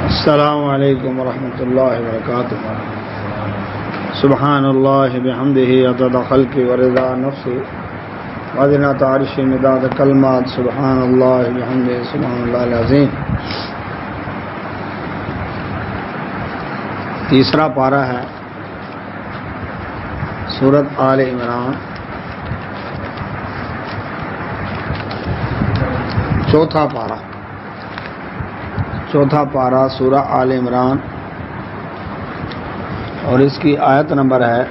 السلام علیکم ورحمۃ اللہ وبرکاتہ. سبحان اللہ بحمدہ عدد خلقہ ورضا نفسہ وزنۃ عرشہ مداد کلمات. سبحان اللہ بحمدہ سبحان اللہ العظیم. تیسرا پارہ ہے سورۃ آل عمران. چوتھا پارہ سورہ آل عمران اور اس کی آیت نمبر ہے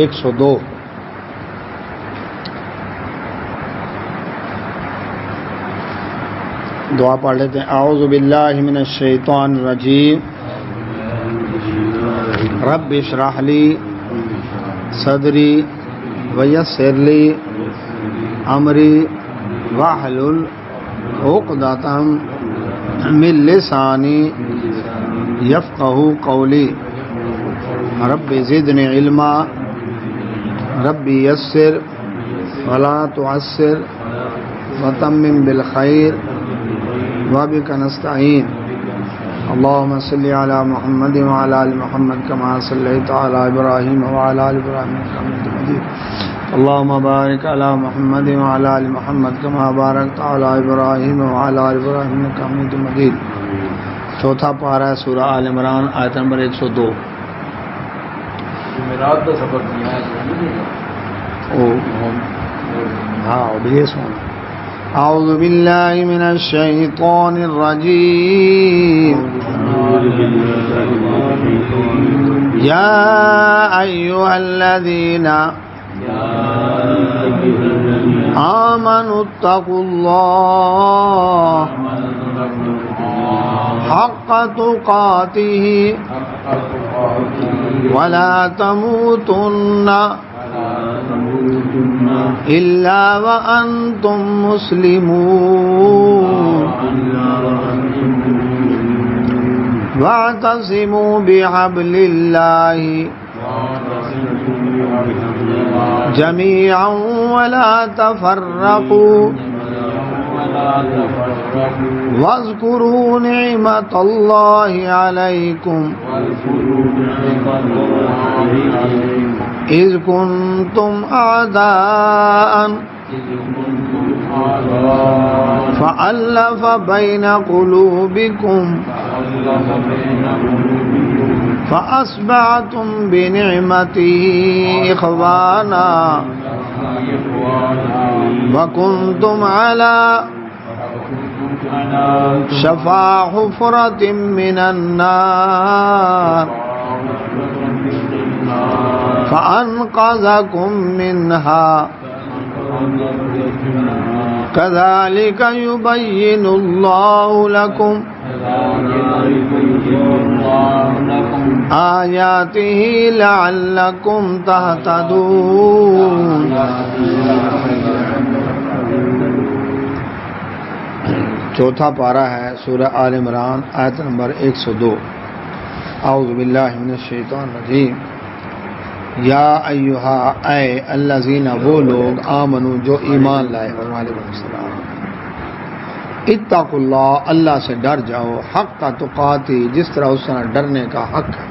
102. دعا پڑھ لیتے ہیں. اعوذ باللہ من الشیطان الرجیم. رب اشرح لی صدری ویسر لی امری واحلل عقدۃ من لسانی یفقہوا قولی. رب زدنی علما رب یسر ولا تعسر وتمم بالخیر وبک نستعین. اللهم صل على محمد وعلى آل محمد كما صليت على إبراهيم وعلى آل إبراهيم إنك حميد مجيد. اللهم بارك على محمد وعلى آل محمد كما باركت على إبراهيم وعلى آل إبراهيم إنك حميد مجيد. چوتھا پارہ ہے سورہ آل عمران آیت نمبر 102. جمعرات کا سبق دیا ہے. ہاں بھی سن. اعوذ باللہ من الشیطان الرجیم. یا ایھا الذین آمنوا اتقوا اللہ حق تقاتہ ولا تموتن الا وانتم مسلمون واعتصموا بحبل اللہ جميعا ولا تفرقوا واذكروا نعمة الله عليكم إذ كنتم أعداء فألف بين قلوبكم فأصبحتم بنعمته إخوانا وكنتم على شفا حفرة من النار فأنقذكم منها كذلك يبين الله لكم آیاتہ لعلکم تہتدون. چوتھا پارہ ہے سورہ آل عمران آیت نمبر 102. اعوذ باللہ من الشیطان الرجیم. یا ایھا اے الذین وہ لوگ آمنو جو ایمان لائے. وعلیکم السلام. اتقوا اللہ اللہ سے ڈر جاؤ. حق تقاتی جس طرح اس طرح ڈرنے کا حق ہے.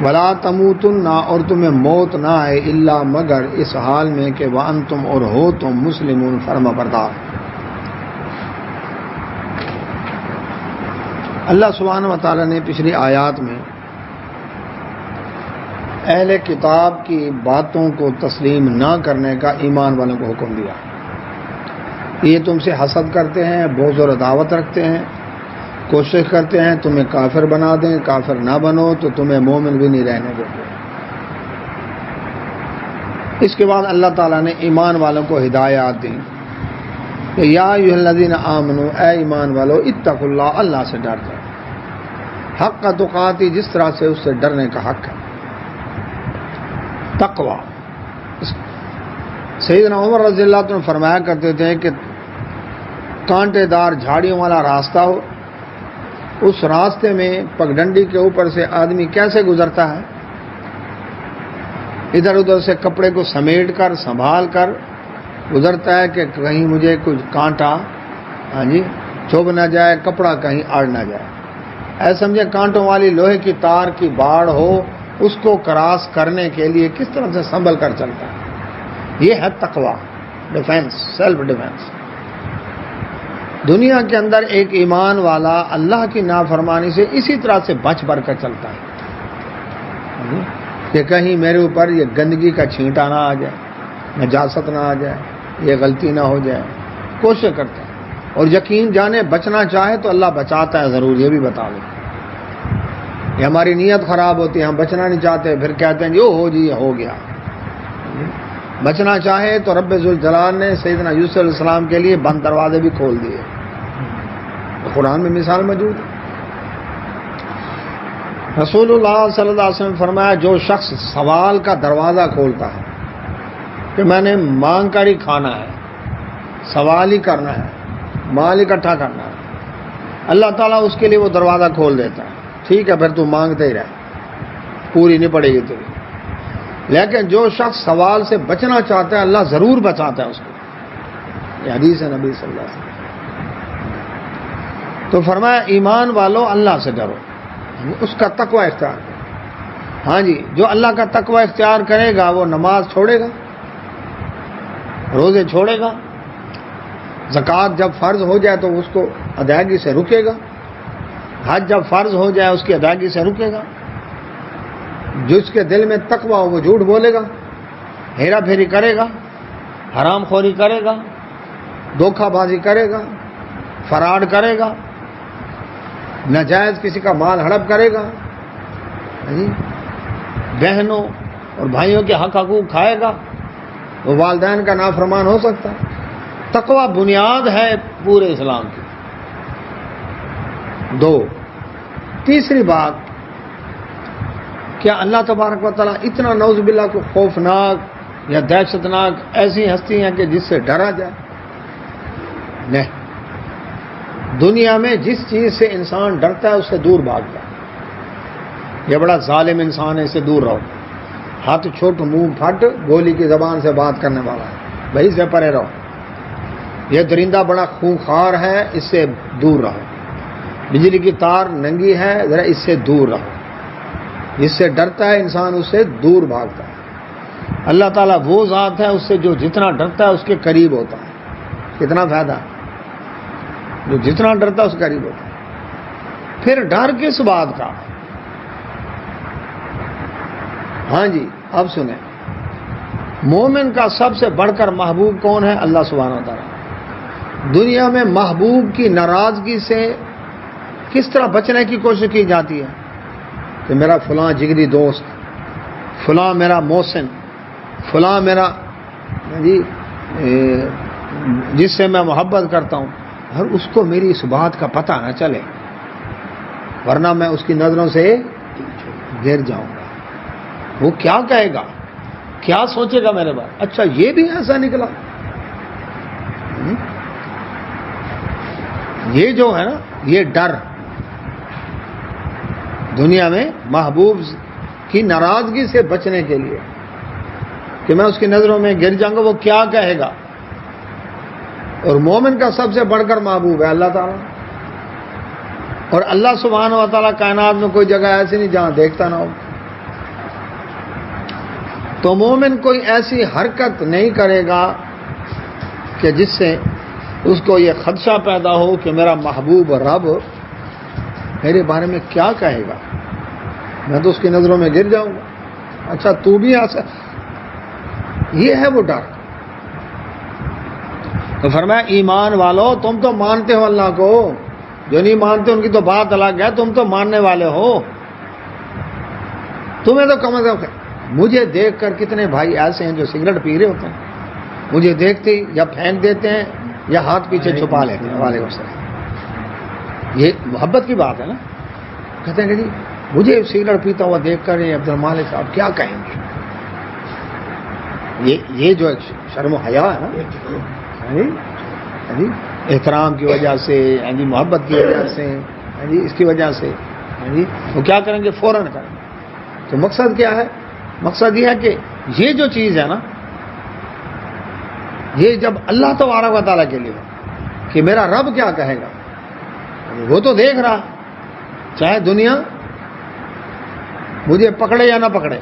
ولا تموتن اور تمہیں موت نہ آئے الا مگر اس حال میں کہ وانتم اور ہو تم مسلمون فرما بردار. اللہ سبحانہ و تعالی نے پچھلی آیات میں اہل کتاب کی باتوں کو تسلیم نہ کرنے کا ایمان والوں کو حکم دیا. یہ تم سے حسد کرتے ہیں, بغض اور عداوت رکھتے ہیں, کوشش کرتے ہیں تمہیں کافر بنا دیں. کافر نہ بنو تو تمہیں مومن بھی نہیں رہنے دیں گے. اس کے بعد اللہ تعالیٰ نے ایمان والوں کو ہدایات دی کہ یا ایھا الذین آمنوا اے ایمان والو اتقوا اللہ اللہ سے ڈر جاؤ. حق تقاتی جس طرح سے اس سے ڈرنے کا حق ہے. تقوی سیدنا عمر رضی اللہ عنہ فرمایا کرتے تھے کہ کانٹے دار جھاڑیوں والا راستہ ہو, اس راستے میں پگڈنڈی کے اوپر سے آدمی کیسے گزرتا ہے, ادھر ادھر سے کپڑے کو سمیٹ کر سنبھال کر گزرتا ہے کہ کہیں مجھے کچھ کانٹا چبھ نہ جائے، کپڑا کہیں اڑ نہ جائے. ایسے سمجھے کانٹوں والی لوہے کی تار کی باڑ ہو، اس کو کراس کرنے کے لیے کس طرح سے سنبھل کر چلتا ہے. یہ ہے تقویٰ، ڈیفینس، سیلف ڈیفینس. دنیا کے اندر ایک ایمان والا اللہ کی نافرمانی سے اسی طرح سے بچ بڑھ کر چلتا ہے کہ کہیں میرے اوپر یہ گندگی کا چھینٹا نہ آ جائے، نجاست نہ آ جائے، یہ غلطی نہ ہو جائے. کوشش کرتے ہیں اور یقین جانے بچنا چاہے تو اللہ بچاتا ہے ضرور. یہ بھی بتا دیں، یہ ہماری نیت خراب ہوتی ہے، ہم بچنا نہیں چاہتے، پھر کہتے ہیں جو ہو جی ہو گیا. بچنا چاہے تو رب ذوالجلال نے سیدنا یوسف علیہ السلام کے لیے بند دروازے بھی کھول دیے. قرآن میں مثال موجود ہے. رسول اللہ صلی اللہ علیہ وسلم نے فرمایا جو شخص سوال کا دروازہ کھولتا ہے کہ میں نے مانگ کر ہی کھانا ہے، سوال ہی کرنا ہے، مال اکٹھا کرنا ہے، اللہ تعالیٰ اس کے لیے وہ دروازہ کھول دیتا ہے. ٹھیک ہے پھر تو مانگتے ہی رہ، پوری نہیں پڑے گی تیری. لیکن جو شخص سوال سے بچنا چاہتا ہے اللہ ضرور بچاتا ہے اس کو. یہ حدیث ہے نبی صلی اللہ علیہ وسلم. تو فرمایا ایمان والو اللہ سے ڈرو، اس کا تقوی اختیار کرو. ہاں جی، جو اللہ کا تقوی اختیار کرے گا وہ نماز چھوڑے گا، روزے چھوڑے گا، زکوٰۃ جب فرض ہو جائے تو اس کو ادائیگی سے رکے گا، حج جب فرض ہو جائے اس کی ادائیگی سے رکے گا. جس کے دل میں تقوی ہو وہ جھوٹ بولے گا، ہیرا پھیری کرے گا، حرام خوری کرے گا، دھوکہ بازی کرے گا، فراڈ کرے گا، ناجائز کسی کا مال ہڑپ کرے گا، بہنوں اور بھائیوں کے حق حقوق کھائے گا، وہ والدین کا نافرمان ہو سکتا ہے. تقوی بنیاد ہے پورے اسلام کی. دو، تیسری بات، کیا اللہ تبارک و تعالیٰ اتنا نعوذ باللہ کو خوفناک یا دہشتناک ایسی ہستی ہیں کہ جس سے ڈرا جائے؟ نہیں. دنیا میں جس چیز سے انسان ڈرتا ہے اس سے دور بھاگتا ہے. یہ بڑا ظالم انسان ہے، اس سے دور رہو. ہاتھ چھوٹ منہ پھٹ گولی کی زبان سے بات کرنے والا ہے، بھائی سے پرے رہو. یہ درندہ بڑا خونخوار ہے، اس سے دور رہو. بجلی کی تار ننگی ہے، ذرا اس سے دور رہو. اس سے ڈرتا ہے انسان، اس سے دور بھاگتا ہے. اللہ تعالیٰ وہ ذات ہے اس سے جو جتنا ڈرتا ہے اس کے قریب ہوتا ہے. کتنا فائدہ، جو جتنا ڈرتا ہے اس کے قریب ہوتا ہے. پھر ڈر کس بات کا؟ ہاں جی اب سنیں، مومن کا سب سے بڑھ کر محبوب کون ہے؟ اللہ سبحانہ و تعالیٰ. دنیا میں محبوب کی ناراضگی سے کس طرح بچنے کی کوشش کی جاتی ہے کہ میرا فلاں جگری دوست، فلاں میرا محسن، فلاں میرا جس سے میں محبت کرتا ہوں، اور اس کو میری اس بات کا پتہ نہ چلے ورنہ میں اس کی نظروں سے گر جاؤں گا. وہ کیا کہے گا، کیا سوچے گا میرے بارے؟ اچھا یہ بھی ایسا نکلا. یہ جو ہے نا یہ ڈر دنیا میں محبوب کی ناراضگی سے بچنے کے لیے کہ میں اس کی نظروں میں گر جاؤں گا، وہ کیا کہے گا. اور مومن کا سب سے بڑھ کر محبوب ہے اللہ تعالیٰ. اور اللہ سبحانہ و تعالیٰ کائنات میں کوئی جگہ ایسی نہیں جہاں دیکھتا نہ ہو. تو مومن کوئی ایسی حرکت نہیں کرے گا کہ جس سے اس کو یہ خدشہ پیدا ہو کہ میرا محبوب رب میرے بارے میں کیا کہے گا، میں تو اس کی نظروں میں گر جاؤں گا. اچھا تو بھی ایسا، یہ ہے وہ ڈر. تو فرمایا ایمان والو تم تو مانتے ہو اللہ کو، جو نہیں مانتے ان کی تو بات الگ ہے، تم تو ماننے والے ہو. تمہیں تو کم از کم، مجھے دیکھ کر کتنے بھائی ایسے ہیں جو سگریٹ پی رہے ہوتے ہیں، مجھے دیکھتے ہی یا پھینک دیتے ہیں یا ہاتھ پیچھے چھپا لیتے ہیں. وعلیکم السلام. یہ محبت کی بات ہے نا. کہتے ہیں کہ جی مجھے سگریٹ پیتا ہوا دیکھ کر یہ عبد المالک صاحب کیا کہیں گے. یہ جو ایک شرم و حیا ہے نا، احترام کی وجہ سے، محبت کی وجہ سے، اس کی وجہ سے وہ کیا کریں گے؟ فوراً کریں گے. تو مقصد کیا ہے؟ مقصد یہ ہے کہ یہ جو چیز ہے نا، یہ جب اللہ تبارک و تعالیٰ کے لیے ہو کہ میرا رب کیا کہے گا، وہ تو دیکھ رہا، چاہے دنیا مجھے پکڑے یا نہ پکڑے،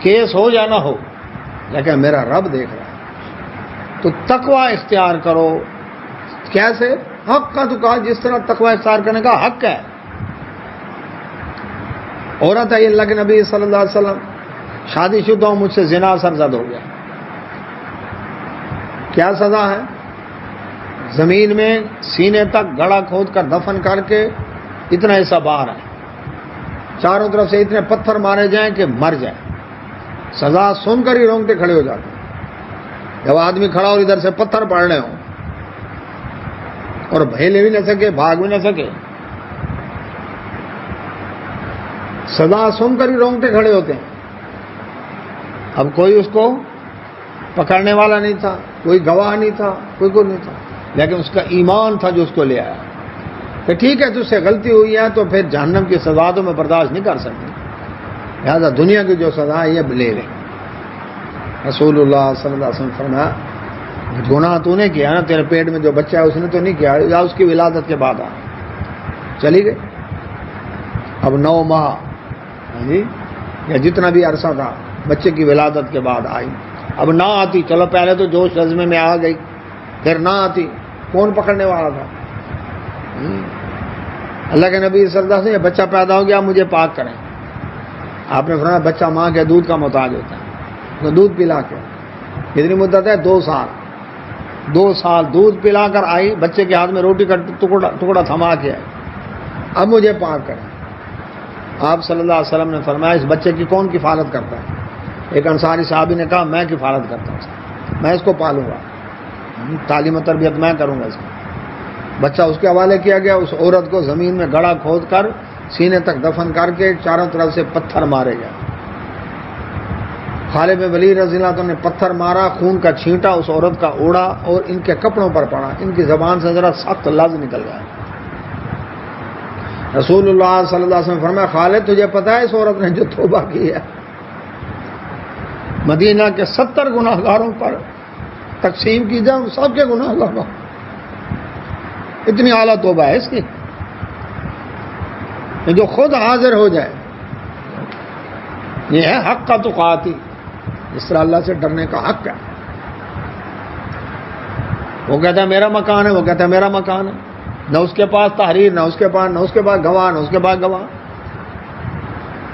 کیس ہو یا نہ ہو، لیکن میرا رب دیکھ رہا ہے۔ تو تقوی اختیار کرو۔ کیسے؟ حق کا تو کہا، جس طرح تقوی اختیار کرنے کا حق ہے۔ عورت ہے اللہ کے نبی صلی اللہ علیہ وسلم، شادی شدہ ہوں، مجھ سے زنا سرزد ہو گیا، کیا سزا ہے؟ زمین میں سینے تک گڑھا کھود کر دفن کر کے اتنا ایسا باہر ہے، چاروں طرف سے اتنے پتھر مارے جائیں کہ مر جائے۔ سزا سن کر ہی رونگٹے کھڑے ہو جاتے ہیں جب آدمی کھڑا اور ادھر سے پتھر پڑ رہے ہوں اور بھیلے بھی نہ سکے، بھاگ بھی نہ سکے، سزا سن کر ہی رونگٹے کھڑے ہوتے ہیں۔ اب کوئی اس کو پکڑنے والا نہیں تھا، کوئی گواہ نہیں تھا، کوئی نہیں تھا، لیکن اس کا ایمان تھا جو اس کو لے آیا کہ ٹھیک ہے تجھ سے غلطی ہوئی ہے تو پھر جہنم کی سزا تو میں برداشت نہیں کر سکتی، لہٰذا دنیا کی جو سزا ہے یہ لے لے۔ رسول اللہ صلی اللہ علیہ وسلم فرمایا گناہ تو نے کیا نا، تیرے پیٹ میں جو بچہ ہے اس نے تو نہیں کیا، یا اس کی ولادت کے بعد آ چلی گئی۔ اب 9 ماہ جی یا جتنا بھی عرصہ تھا بچے کی ولادت کے بعد آئی، اب نہ آتی، چلو پہلے تو جوش عزمے میں آ گئی، پھر نہ آتی، کون پکڑنے والا تھا؟ اللہ کے نبی صلی اللہ علیہ وسلم، یہ بچہ پیدا ہو گیا مجھے پاک کریں۔ آپ نے فرمایا بچہ ماں کے دودھ کا محتاج ہوتا ہے، تو دودھ پلا کے کتنی مدت ہے؟ 2 سال۔ 2 سال دودھ پلا کر آئی، بچے کے ہاتھ میں روٹی کا ٹکڑا تھما کے آئی، اب مجھے پاک کریں۔ آپ صلی اللہ علیہ وسلم نے فرمایا اس بچے کی کون کفالت کرتا ہے؟ ایک انصاری صحابی نے کہا میں کفالت کرتا ہوں، میں اس کو پالوں گا، تعلیم و تربیت میں کروں گا اس کی۔ بچہ اس کے حوالے کیا گیا، اس عورت کو زمین میں گڑھا کھود کر سینے تک دفن کر کے چاروں طرف سے پتھر مارے گئے۔ خالد بن ولید رضی اللہ عنہ نے پتھر مارا، خون کا چھینٹا اس عورت کا اڑا اور ان کے کپڑوں پر پڑا، ان کی زبان سے ذرا سخت لفظ نکل گیا۔ رسول اللہ صلی اللہ علیہ وسلم فرمایا خالد تجھے پتہ ہے اس عورت نے جو توبہ کی ہے مدینہ کے 70 گناہگاروں پر تقسیم کی جائے، سب کے گناہ لگا، اتنی اعلیٰ توبہ ہے اس کی، جو خود حاضر ہو جائے۔ یہ ہے حق کا تقاتی، اس طرح اللہ سے ڈرنے کا حق ہے۔ وہ کہتا ہے میرا مکان ہے، وہ کہتا ہے میرا مکان ہے، نہ اس کے پاس تحریر، نہ اس کے پاس گواہ، نہ اس کے پاس گواہ،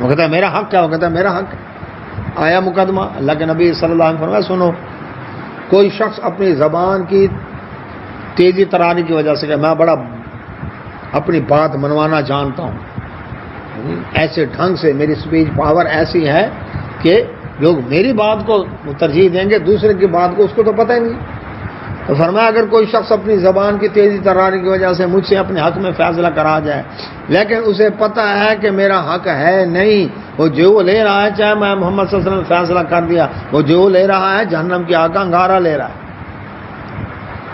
وہ کہتا ہے میرا حق ہے، وہ کہتا ہے میرا حق ہے۔ آیا مقدمہ، اللہ کے نبی صلی اللہ علیہ وسلم فرمایا سنو، کوئی شخص اپنی زبان کی تیزی ترانی کی وجہ سے کہ میں بڑا اپنی بات منوانا جانتا ہوں، ایسے ڈھنگ سے میری سپیچ پاور ایسی ہے کہ لوگ میری بات کو ترجیح دیں گے، دوسرے کی بات کو اس کو تو پتہ ہی نہیں۔ تو فرمایا اگر کوئی شخص اپنی زبان کی تیزی ترانی کی وجہ سے مجھ سے اپنے حق میں فیصلہ کرا جائے، لیکن اسے پتہ ہے کہ میرا حق ہے نہیں، وہ جو لے رہا ہے، چاہے میں محمد صلی اللہ علیہ وسلم نے فیصلہ کر دیا، وہ جو لے رہا ہے جہنم کی آگ کا انگارہ لے رہا ہے۔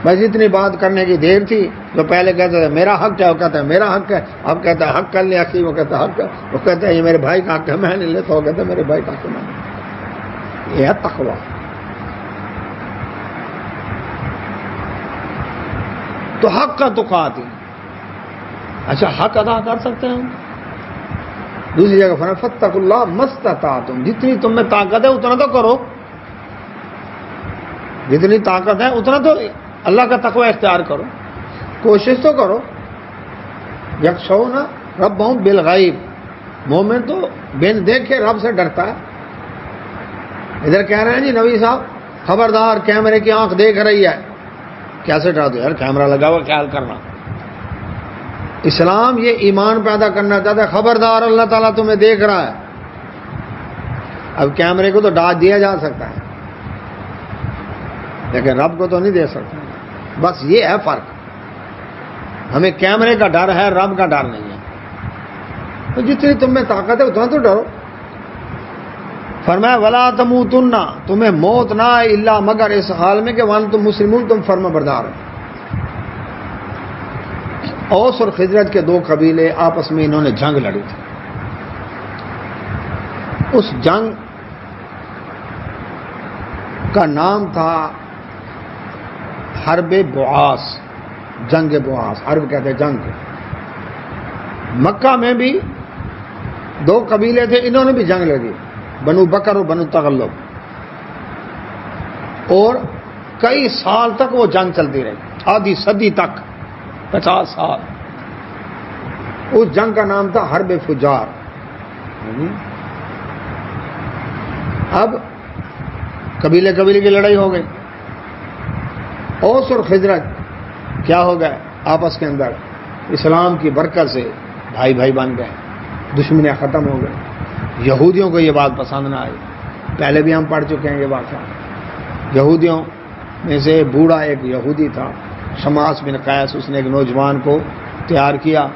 بس اتنی بات کرنے کی دیر تھی، جو پہلے کہتا تھا میرا حق ہے، وہ کہتا ہے میرا حق ہے، اب کہتا ہے حق کر لیا کہ وہ کہتا ہے حق ہے، وہ کہتا ہے یہ میرے بھائی کا حق ہے میں نہیں لیتا، وہ کہتا ہے میرے بھائی کا حق ہے میں نہیں۔ یہ ہے تقویٰ۔ تو حق کا تقاتی، اچھا حق ادا کر سکتے ہیں۔ دوسری جگہ فرمایا فاتقوا اللہ ما استطعتم، جتنی تم میں طاقت ہے اتنا تو کرو، جتنی طاقت ہے اتنا تو اللہ کا تقوی اختیار کرو، کوشش تو کرو۔ یخشون ربہم بالغیب، مومن تو بن دیکھے رب سے ڈرتا ہے۔ ادھر کہہ رہے ہیں جی نبی صاحب خبردار کیمرے کی آنکھ دیکھ رہی ہے، کیسے ڈرا دو یار، کیمرہ لگا ہوا خیال کرنا۔ اسلام یہ ایمان پیدا کرنا چاہتا ہے، خبردار اللہ تعالیٰ تمہیں دیکھ رہا ہے۔ اب کیمرے کو تو ڈانٹ دیا جا سکتا ہے لیکن رب کو تو نہیں دے سکتا، بس یہ ہے فرق۔ ہمیں کیمرے کا ڈر ہے، رب کا ڈر نہیں ہے۔ تو جتنی تم میں طاقت ہے اتنا تو ڈرو۔ فرمایا ولا تموتن، تمہیں موت نہ آئے الا مگر اس حال میں کہ وانتم مسلمون، تم فرما بردار ہو۔ اوس اور خزرج کے 2 قبیلے آپس میں انہوں نے جنگ لڑی تھی۔ اس جنگ کا نام تھا حرب بعاث، جنگ بعاث، حرب کہتے ہیں جنگ۔ مکہ میں بھی دو قبیلے تھے، انہوں نے بھی جنگ لڑی، بنو بکر اور بنو تغلب، اور کئی سال تک وہ جنگ چلتی رہی، آدھی صدی تک، 50 سال۔ اس جنگ کا نام تھا حرب فجار۔ اب قبیلے کی لڑائی ہو گئی، اوس اور خزرج کیا ہو گئے آپس کے اندر، اسلام کی برکت سے بھائی بھائی بن گئے، دشمنیاں ختم ہو گئے۔ یہودیوں کو یہ بات پسند نہ آئی، پہلے بھی ہم پڑھ چکے ہیں یہ بات۔ یہودیوں میں سے بوڑھا ایک یہودی تھا، شماس بن قیس، اس نے ایک نوجوان کو تیار کیا،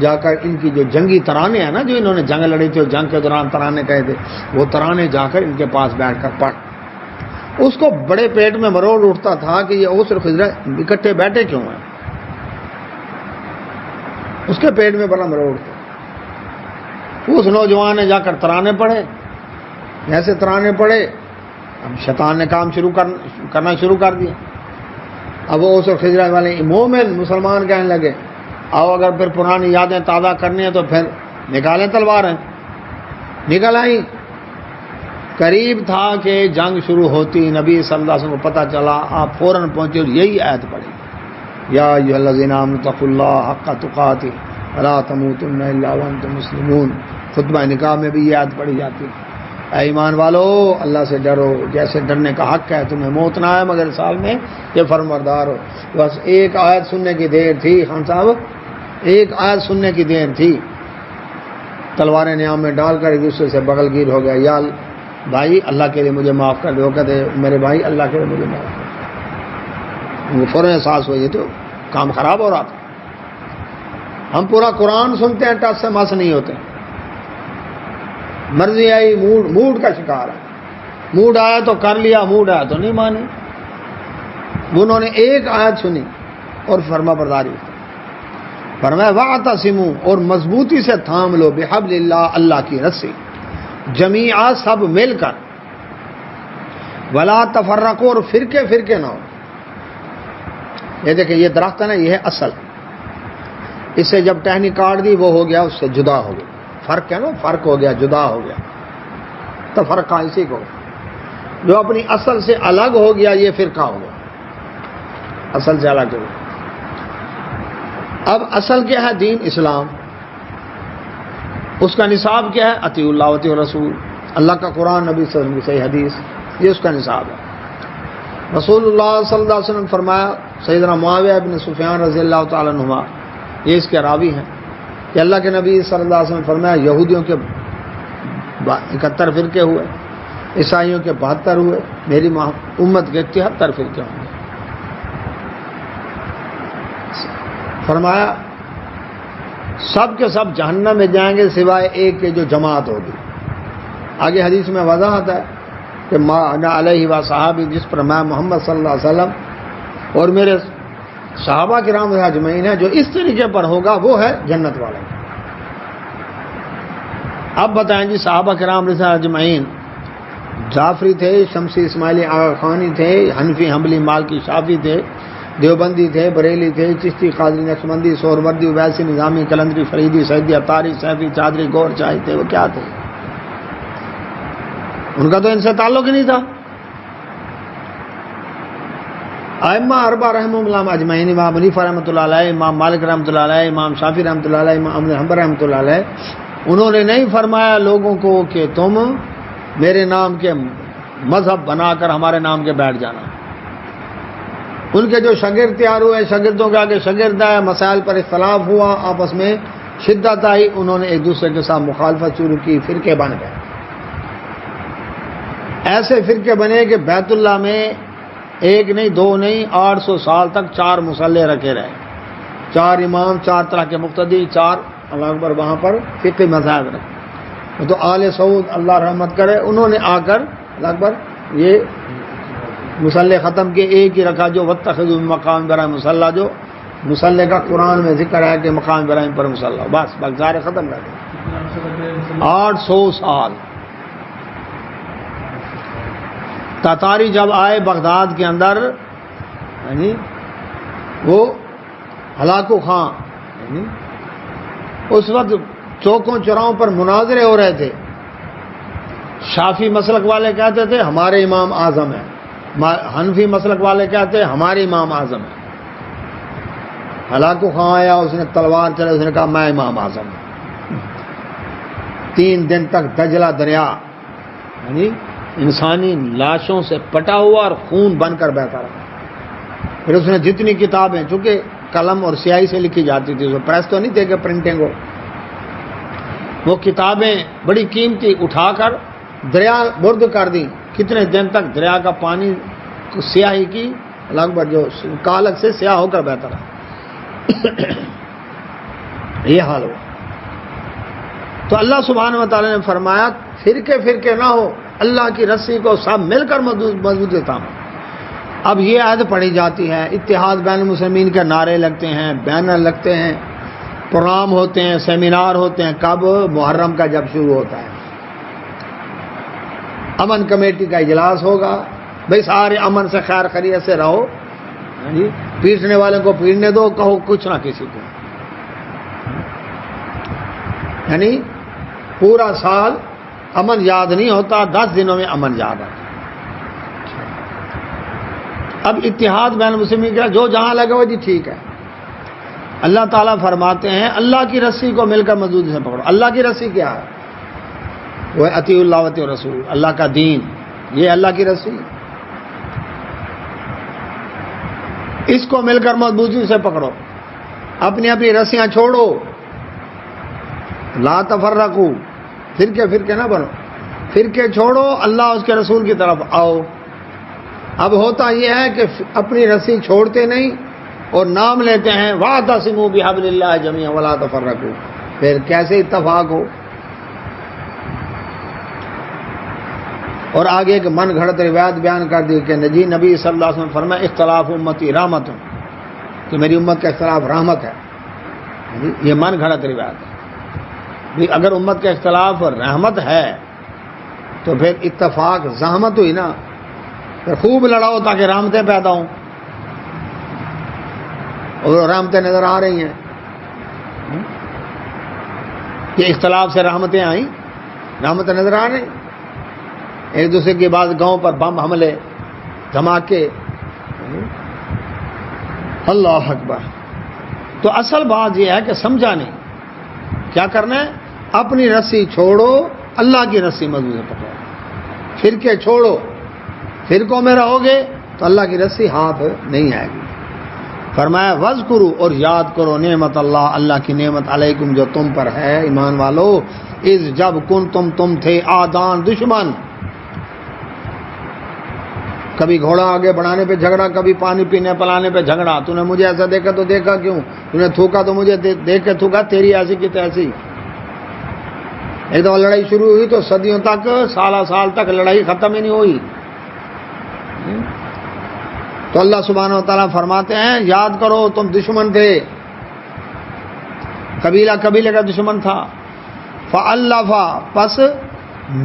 جا کر ان کی جو جنگی ترانے ہیں نا، جو انہوں نے جنگ لڑی تھی اور جنگ کے دوران ترانے کہے تھے، وہ ترانے جا کر ان کے پاس بیٹھ کر پڑھ۔ اس کو بڑے پیٹ میں مروڑ اٹھتا تھا کہ یہ اوس اور خزرج اکٹھے بیٹھے کیوں ہیں، اس کے پیٹ میں بڑا مروڑ تھا۔ اس نوجوان نے جا کر ترانے پڑھے، جیسے ترانے پڑھے اب شیطان نے کام کرنا شروع کر دیا۔ اب وہ اوس اور خزرج والے مومن مسلمان کہنے لگے، آؤ اگر پھر پرانی یادیں تازہ کرنی ہیں تو پھر نکالیں تلواریں۔ نکل آئی، قریب تھا کہ جنگ شروع ہوتی، نبی صلی اللہ علیہ وسلم کو پتہ چلا، آپ فوراً پہنچے اور یہی آیت پڑھی، یا ایھا الذین آمنوا اتقوا اللہ حق تقاتہ ولا تموتن الا وانتم مسلمون۔ خطبہ نکاح میں بھی یہ آیت پڑھی جاتی، اے ایمان والو اللہ سے ڈرو، جیسے ڈرنے کا حق ہے، تمہیں موت نہ آئے مگر سال میں یہ فرمانبردار ہو۔ بس ایک آیت سننے کی دیر تھی خان صاحب، ایک آیت سننے کی دیر تھی، تلواریں نیام میں ڈال کر ایک دوسرے سے بغل گیر ہو گیا، یا بھائی اللہ کے لیے مجھے معاف کر دو، کہتے میرے بھائی اللہ کے لیے مجھے معاف کر دو۔ وہ فوراً احساس ہوئی تو کام خراب ہو رہا تھا۔ ہم پورا قرآن سنتے ہیں، ٹس سے مس نہیں ہوتے، مرضی آئی موڈ کا شکار ہے، موڈ آیا تو کر لیا، موڈ آیا تو نہیں مانی۔ انہوں نے ایک آیت سنی اور فرما برداری، فرمایا واعتصموا، اور مضبوطی سے تھام لو، بحبل اللہ، اللہ کی رسی، جمیعا، سب مل کر، ولا تفرقوا، اور فرقے نہ ہو۔ یہ دیکھیں یہ درخت ہے نا، یہ ہے اصل، اس سے جب ٹہنی کاٹ دی وہ ہو گیا، اس سے جدا ہو گیا، فرق ہے نا، فرق ہو گیا، جدا ہو گیا، تفرقہ اسی کو، جو اپنی اصل سے الگ ہو گیا یہ فرقہ ہو گیا، اصل سے الگ ہو گیا۔ اب اصل کیا ہے؟ دین اسلام، اس کا نصاب کیا ہے؟ اطیعوا اللہ واطیعوا الرسول، اللہ کا قرآن، نبی صلی اللہ علیہ وسلم کی صحیح حدیث، یہ اس کا نصاب ہے۔ رسول اللہ صلی اللہ علیہ وسلم فرمایا، سیدنا معاویہ بن سفیان رضی اللہ تعالیٰ عنہما یہ اس کے راوی ہیں، کہ اللہ کے نبی صلی اللہ علیہ وسلم فرمایا یہودیوں کے 71 فرقے ہوئے، عیسائیوں کے 72 ہوئے، میری امت کے 73 فرقے ہوں گے۔ فرمایا سب کے سب جہنم میں جائیں گے سوائے ایک کے جو جماعت ہوگی۔ آگے حدیث میں وضاحت ہے کہ ما انا علیہ و صحابی، جس پر میں محمد صلی اللہ علیہ وسلم اور میرے صحابہ کرام اجمعین ہیں، جو اس طریقے پر ہوگا وہ ہے جنت والا۔ اب بتائیں جی، صحابہ کرام اجمعین جعفری تھے، شمسی اسماعیلی آغا خانی تھے، حنفی حنبلی مالکی شافعی تھے، دیوبندی تھے، بریلی تھے، چشتی قادری نقشبندی سہروردی اویسی نظامی کلندری فریدی سیدی عطاری سیفی چادری گور چاہی تھے، وہ کیا تھے؟ ان کا تو ان سے تعلق ہی نہیں تھا۔ ائمہ اربعہ رحمہم اللہ اجمعین، امام حنیفہ رحمۃ اللہ علیہ، امام مالک رحمۃ اللہ علیہ، امام شافعی رحمۃ اللہ علیہ، امام احمد حنبل رحمۃ اللہ علیہ، انہوں نے نہیں فرمایا لوگوں کو کہ تم میرے نام کے مذہب بنا کر ہمارے نام کے بیٹھ جانا۔ ان کے جو شاگرد تیار ہوئے، شاگردوں کے آگے شاگرد آئے، مسائل پر اختلاف ہوا، آپس میں شدت آئی، انہوں نے ایک دوسرے کے ساتھ مخالفت شروع کی، فرقے بن گئے۔ ایسے فرقے بنے کہ بیت اللہ میں ایک نہیں دو نہیں 800 سال تک 4 مصلے رکھے رہے، 4 امام، 4 طرح کے مقتدی، 4 اللہ اکبر وہاں پر فقہ مذاہب رکھے۔ تو آل سعود اللہ رحمت کرے، انہوں نے آ کر اللہ اکبر یہ مصلے ختم کے، ایک ہی رکھا جو واتخذوا من مقام ابراہیم مصلی، جو مصلے کا قرآن میں ذکر ہے کہ مقام ابراہیم پر مصلی، بس سارے ختم کر دیں۔ 800 سال تاتاری جب آئے بغداد کے اندر، وہ ہلاکو خاں، اس وقت چوکوں چوراہوں پر مناظرے ہو رہے تھے. شافی مسلک والے کہتے تھے ہمارے امام اعظم ہیں، حنفی مسلک والے کہتے ہیں ہمارے امام اعظم ہیں. ہلاکو خاں آیا، اس نے تلوار چلے، اس نے کہا میں امام اعظم ہوں. 3 دن تک دجلہ دریا یعنی انسانی لاشوں سے پٹا ہوا اور خون بن کر بہتا رہا. پھر اس نے جتنی کتابیں، چونکہ قلم اور سیاہی سے لکھی جاتی تھی، پریس تو نہیں تھے کہ پرنٹنگ ہو، وہ کتابیں بڑی قیمتی اٹھا کر دریا برد کر دی. کتنے دن تک دریا کا پانی سیاہی کی لگ بھگ جو کالک سے سیاہ ہو کر بہتا رہا. یہ حال ہوا. تو اللہ سبحانہ و تعالی نے فرمایا فرقے نہ ہو، اللہ کی رسی کو سب مل کر مضبوط تھامو. اب یہ عہد پڑھی جاتی ہے، اتحاد بین المسلمین کے نعرے لگتے ہیں، بینر لگتے ہیں، پروگرام ہوتے ہیں، سیمینار ہوتے ہیں. کب؟ محرم کا جب شروع ہوتا ہے، امن کمیٹی کا اجلاس ہوگا، بھئی سارے امن سے خیر خیریت سے رہو، پیٹنے والوں کو پیٹنے دو، کہو کچھ نہ کسی کو. یعنی پورا سال امن یاد نہیں ہوتا، 10 دنوں میں امن یاد آتا. اب اتحاد بین المسلمین کا جو جہاں لگا ہوا جی ٹھیک ہے. اللہ تعالیٰ فرماتے ہیں اللہ کی رسی کو مل کر مضبوطی سے پکڑو. اللہ کی رسی کیا ہے؟ وہ اطیع اللہ و اطیع الرسول، اللہ کا دین، یہ اللہ کی رسی. اس کو مل کر مضبوطی سے پکڑو، اپنی اپنی رسیاں چھوڑو. لا تفرقوا، فرقے نہ بنو، فرقے چھوڑو، اللہ اس کے رسول کی طرف آؤ. اب ہوتا یہ ہے کہ اپنی رسی چھوڑتے نہیں اور نام لیتے ہیں واعتصموا بحبل اللہ جميعا ولا تفرقوا. پھر کیسے اتفاق ہو؟ اور آگے ایک من گھڑت روایت بیان کر دی کہ نبی صلی اللہ علیہ وسلم فرمایا اختلاف امتی رحمت، کہ میری امت کا اختلاف رحمت ہے. یہ من گھڑت روایت ہے. اگر امت کا اختلاف رحمت ہے تو پھر اتفاق زحمت ہوئی نا. پھر خوب لڑاؤ تاکہ رحمتیں پیدا ہوں، اور رحمتیں نظر آ رہی ہیں کہ اختلاف سے رحمتیں آئیں، رحمتیں نظر آ رہی. ایک دوسرے کے بعد گاؤں پر بم حملے، دھماکے، اللہ اکبر. تو اصل بات یہ ہے کہ سمجھا نہیں کیا کرنا ہے. اپنی رسی چھوڑو، اللہ کی رسی مضبوط سے پکڑو. فرقے چھوڑو، فرقوں میں رہو گے تو اللہ کی رسی ہاتھ نہیں آئے گی. فرمایا وذکروا، اور یاد کرو نعمت اللہ، اللہ کی نعمت علیکم جو تم پر ہے ایمان والو. اذ جب تم تھے آدان دشمن، کبھی گھوڑا آگے بڑھانے پہ جھگڑا، کبھی پانی پینے پلانے پہ جھگڑا. تو نے مجھے ایسا دیکھا تو دیکھا کیوں، تو نے تھوکا تو مجھے دیکھ کے تھوکا، تیری ایسی کی تیسی. ایک دفعہ لڑائی شروع ہوئی تو صدیوں تک، سال تک لڑائی ختم ہی نہیں ہوئی. تو اللہ سبحانہ و تعالیٰ فرماتے ہیں یاد کرو تم دشمن تھے، قبیلے کا دشمن تھا. فَأَلَّفَ، پس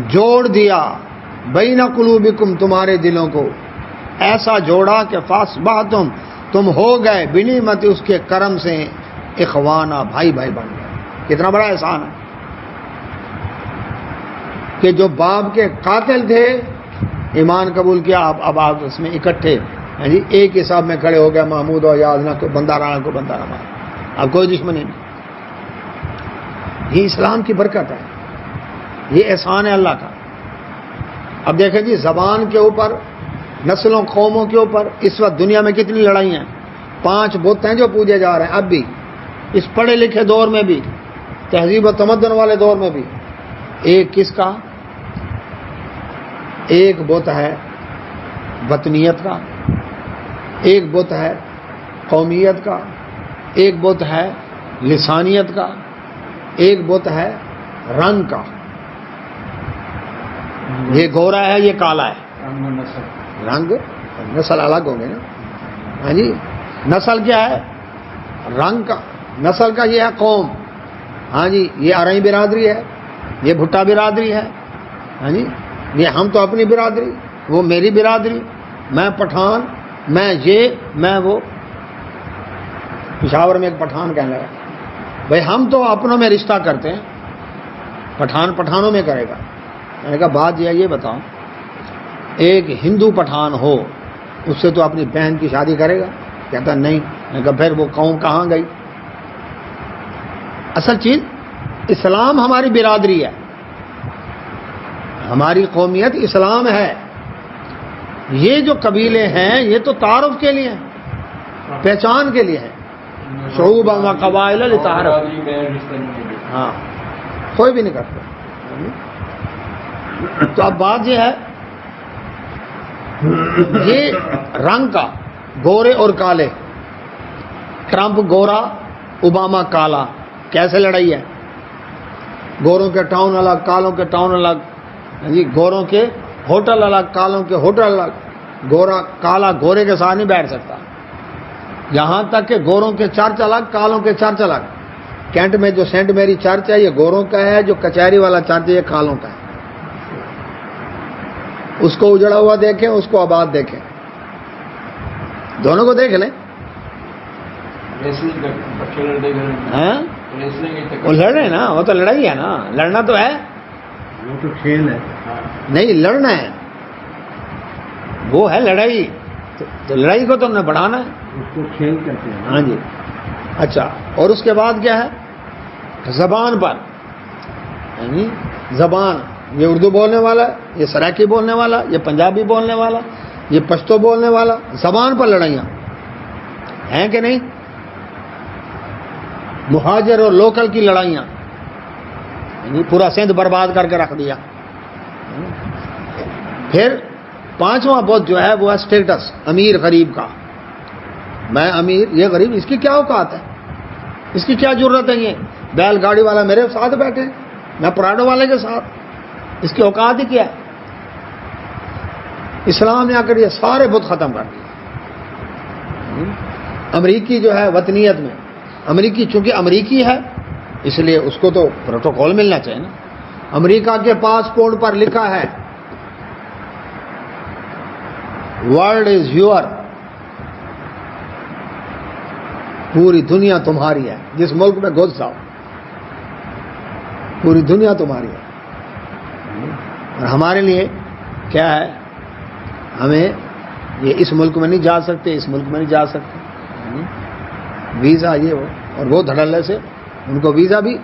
جوڑ دیا، بین قلوبکم، تمہارے دلوں کو ایسا جوڑا کہ فاصبحتم، تم ہو گئے بنعمت اس کے کرم سے اخوانا، بھائی بن گئے. کتنا بڑا احسان ہے کہ جو باپ کے قاتل تھے ایمان قبول کیا، اب آپ اس میں اکٹھے جی ایک ہی صاحب میں کھڑے ہو گئے، محمود اور یاد نہ کوئی بندہ رہا، کوئی بندہ نہ مارا، اب کوئی دشمنی نہیں. یہ اسلام کی برکت ہے، یہ احسان ہے اللہ کا. اب دیکھیں جی زبان کے اوپر، نسلوں قوموں کے اوپر اس وقت دنیا میں کتنی لڑائی ہیں. 5 بت ہیں جو پوجے جا رہے ہیں اب بھی، اس پڑھے لکھے دور میں بھی، تہذیب و تمدن والے دور میں بھی. ایک کس کا؟ ایک بت ہے وطنیت کا، ایک بت ہے قومیت کا، ایک بت ہے لسانیت کا، ایک بت ہے رنگ کا. یہ گورا ہے، یہ کالا ہے. رنگ نسل الگ ہوں گے نا. ہاں جی، نسل کیا ہے؟ رنگ کا. نسل کا یہ ہے قوم. ہاں جی، یہ آرئی برادری ہے، یہ بھٹا برادری ہے. ہاں جی، یہ ہم تو اپنی برادری، وہ میری برادری، میں پٹھان، میں یہ، میں وہ. پشاور میں ایک پٹھان کہنے لگا بھائی ہم تو اپنوں میں رشتہ کرتے ہیں، پٹھان پٹھانوں میں کرے گا۔ میں نے کہا بات یہ بتاؤ، ایک ہندو پٹھان ہو اس سے تو اپنی بہن کی شادی کرے گا؟ کہتا نہیں۔ میں نے کہا پھر وہ قوم کہاں گئی؟ اصل چیز اسلام ہماری برادری ہے، ہماری قومیت اسلام ہے۔ یہ جو قبیلے ہیں یہ تو تعارف کے لیے ہیں، پہچان کے لیے ہیں، شعوبا و قبائل لتعارف۔ ہاں کوئی بھی نہیں کرتا۔ تو اب بات یہ ہے، یہ رنگ کا گورے اور کالے، ٹرمپ گورا اوباما کالا، کیسے لڑائی ہے؟ گوروں کے ٹاؤن الگ، کالوں کے ٹاؤن الگ، جی گوروں کے ہوٹل الگ، کالوں کے ہوٹل الگ۔ گورا کالا گورے کے ساتھ نہیں بیٹھ سکتا، یہاں تک کہ گوروں کے چرچ الگ، کالوں کے چرچ الگ۔ کینٹ میں جو سینٹ میری چرچ ہے یہ گوروں کا ہے، جو کچہری والا چرچ ہے یہ کالوں کا ہے۔ اس کو اجڑا ہوا دیکھیں، اس کو آباد دیکھیں، دونوں کو دیکھ لیں۔ وہ لڑ رہے ہیں نا، وہ تو لڑائی ہے نا، لڑنا تو ہے، وہ تو کھیل ہے، نہیں لڑنا ہے، وہ ہے لڑائی، تو لڑائی کو تو ہم نے بڑھانا ہے۔ اس کو کھیل کہتے ہیں۔ ہاں جی اچھا، اور اس کے بعد کیا ہے؟ زبان پر، یعنی زبان، یہ اردو بولنے والا، یہ سرائکی بولنے والا، یہ پنجابی بولنے والا، یہ پشتو بولنے والا، زبان پر لڑائیاں ہیں کہ نہیں؟ مہاجر اور لوکل کی لڑائیاں، یعنی پورا سندھ برباد کر کے رکھ دیا۔ پھر پانچواں بت جو ہے وہ ہے سٹیٹس، امیر غریب کا۔ میں امیر، یہ غریب، اس کی کیا اوقات ہے؟ اس کی کیا ضرورت ہے؟ یہ بیل گاڑی والا میرے ساتھ بیٹھے، میں پراڈو والے کے ساتھ، اس کی اوقات ہی کیا ہے؟ اسلام نے آ کر یہ سارے بت ختم کر دیے۔ امریکی جو ہے وطنیت میں، امریکی چونکہ امریکی ہے اس لیے اس کو تو پروٹوکول ملنا چاہیے نا۔ امریکہ کے پاسپورٹ پر لکھا ہے ورلڈ از یور، پوری دنیا تمہاری ہے، جس ملک میں گھس جاؤ پوری دنیا تمہاری ہے۔ اور ہمارے لیے کیا ہے؟ ہمیں یہ اس ملک میں نہیں جا سکتے، اس ملک میں نہیں جا سکتے، ویزا یہ وہ، اور وہ دھڑلے سے ان کو ویزا بھی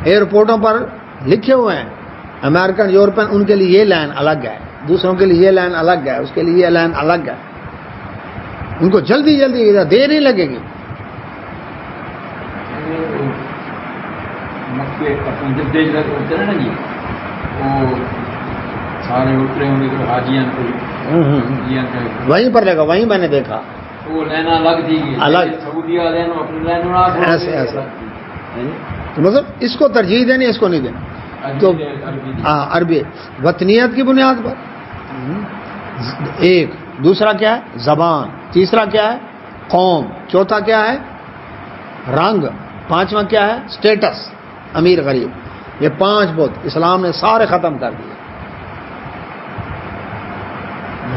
ایئرپورٹوں پر لکھے ہوئے ہیں، امریکن یورپین، ان کے لیے یہ لائن الگ ہے، دوسروں کے لیے یہ لائن الگ ہے، اس کے لیے یہ لائن الگ ہے، ان کو جلدی جلدی ویزا دیر نہیں لگے گی۔ جب دیکھ رہے ہوتے ہیں نا جی، وہ سارے اترے ہوں گے تو حاجیاں وہیں پر لگا، وہیں میں نے دیکھا وہ لینا الگ تھی، الگ سعودیہ لین اپنی لین ایسے ایسے، تو مطلب اس کو ترجیح دینی، اس کو نہیں دینی۔ تو ہاں عربی وطنیت کی بنیاد پر ایک، دوسرا کیا ہے؟ زبان، تیسرا کیا ہے؟ قوم، چوتھا کیا ہے؟ رنگ، پانچواں کیا ہے؟ سٹیٹس، امیر غریب۔ یہ پانچ بت اسلام نے سارے ختم کر دیے۔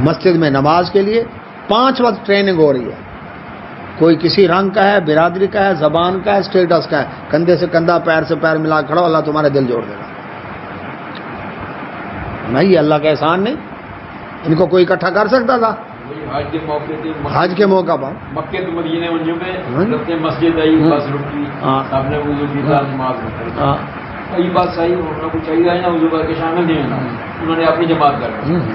مسجد میں نماز کے لیے 5 وقت ٹریننگ ہو رہی ہے، کوئی کسی رنگ کا ہے، برادری کا ہے، زبان کا ہے، سٹیٹس کا ہے، کندھے سے کندھا، پیر سے پیر ملا کھڑا، اللہ تمہارے دل جوڑ دے گا۔ نہیں، یہ اللہ کا احسان نہیں، ان کو کوئی اکٹھا کر سکتا تھا؟ حج کے موقع پہ، حج کے موقع پر مکے تو مدینے منجو میں رکھتے مسجد آئی، بس رکی، سب نے وضو کیا، نماز پڑھی۔ یہ بات صحیح، انہوں نے کچھ چاہیے نا وضو کر کے شامل نہیں ہونا، انہوں نے اپنی جماعت کر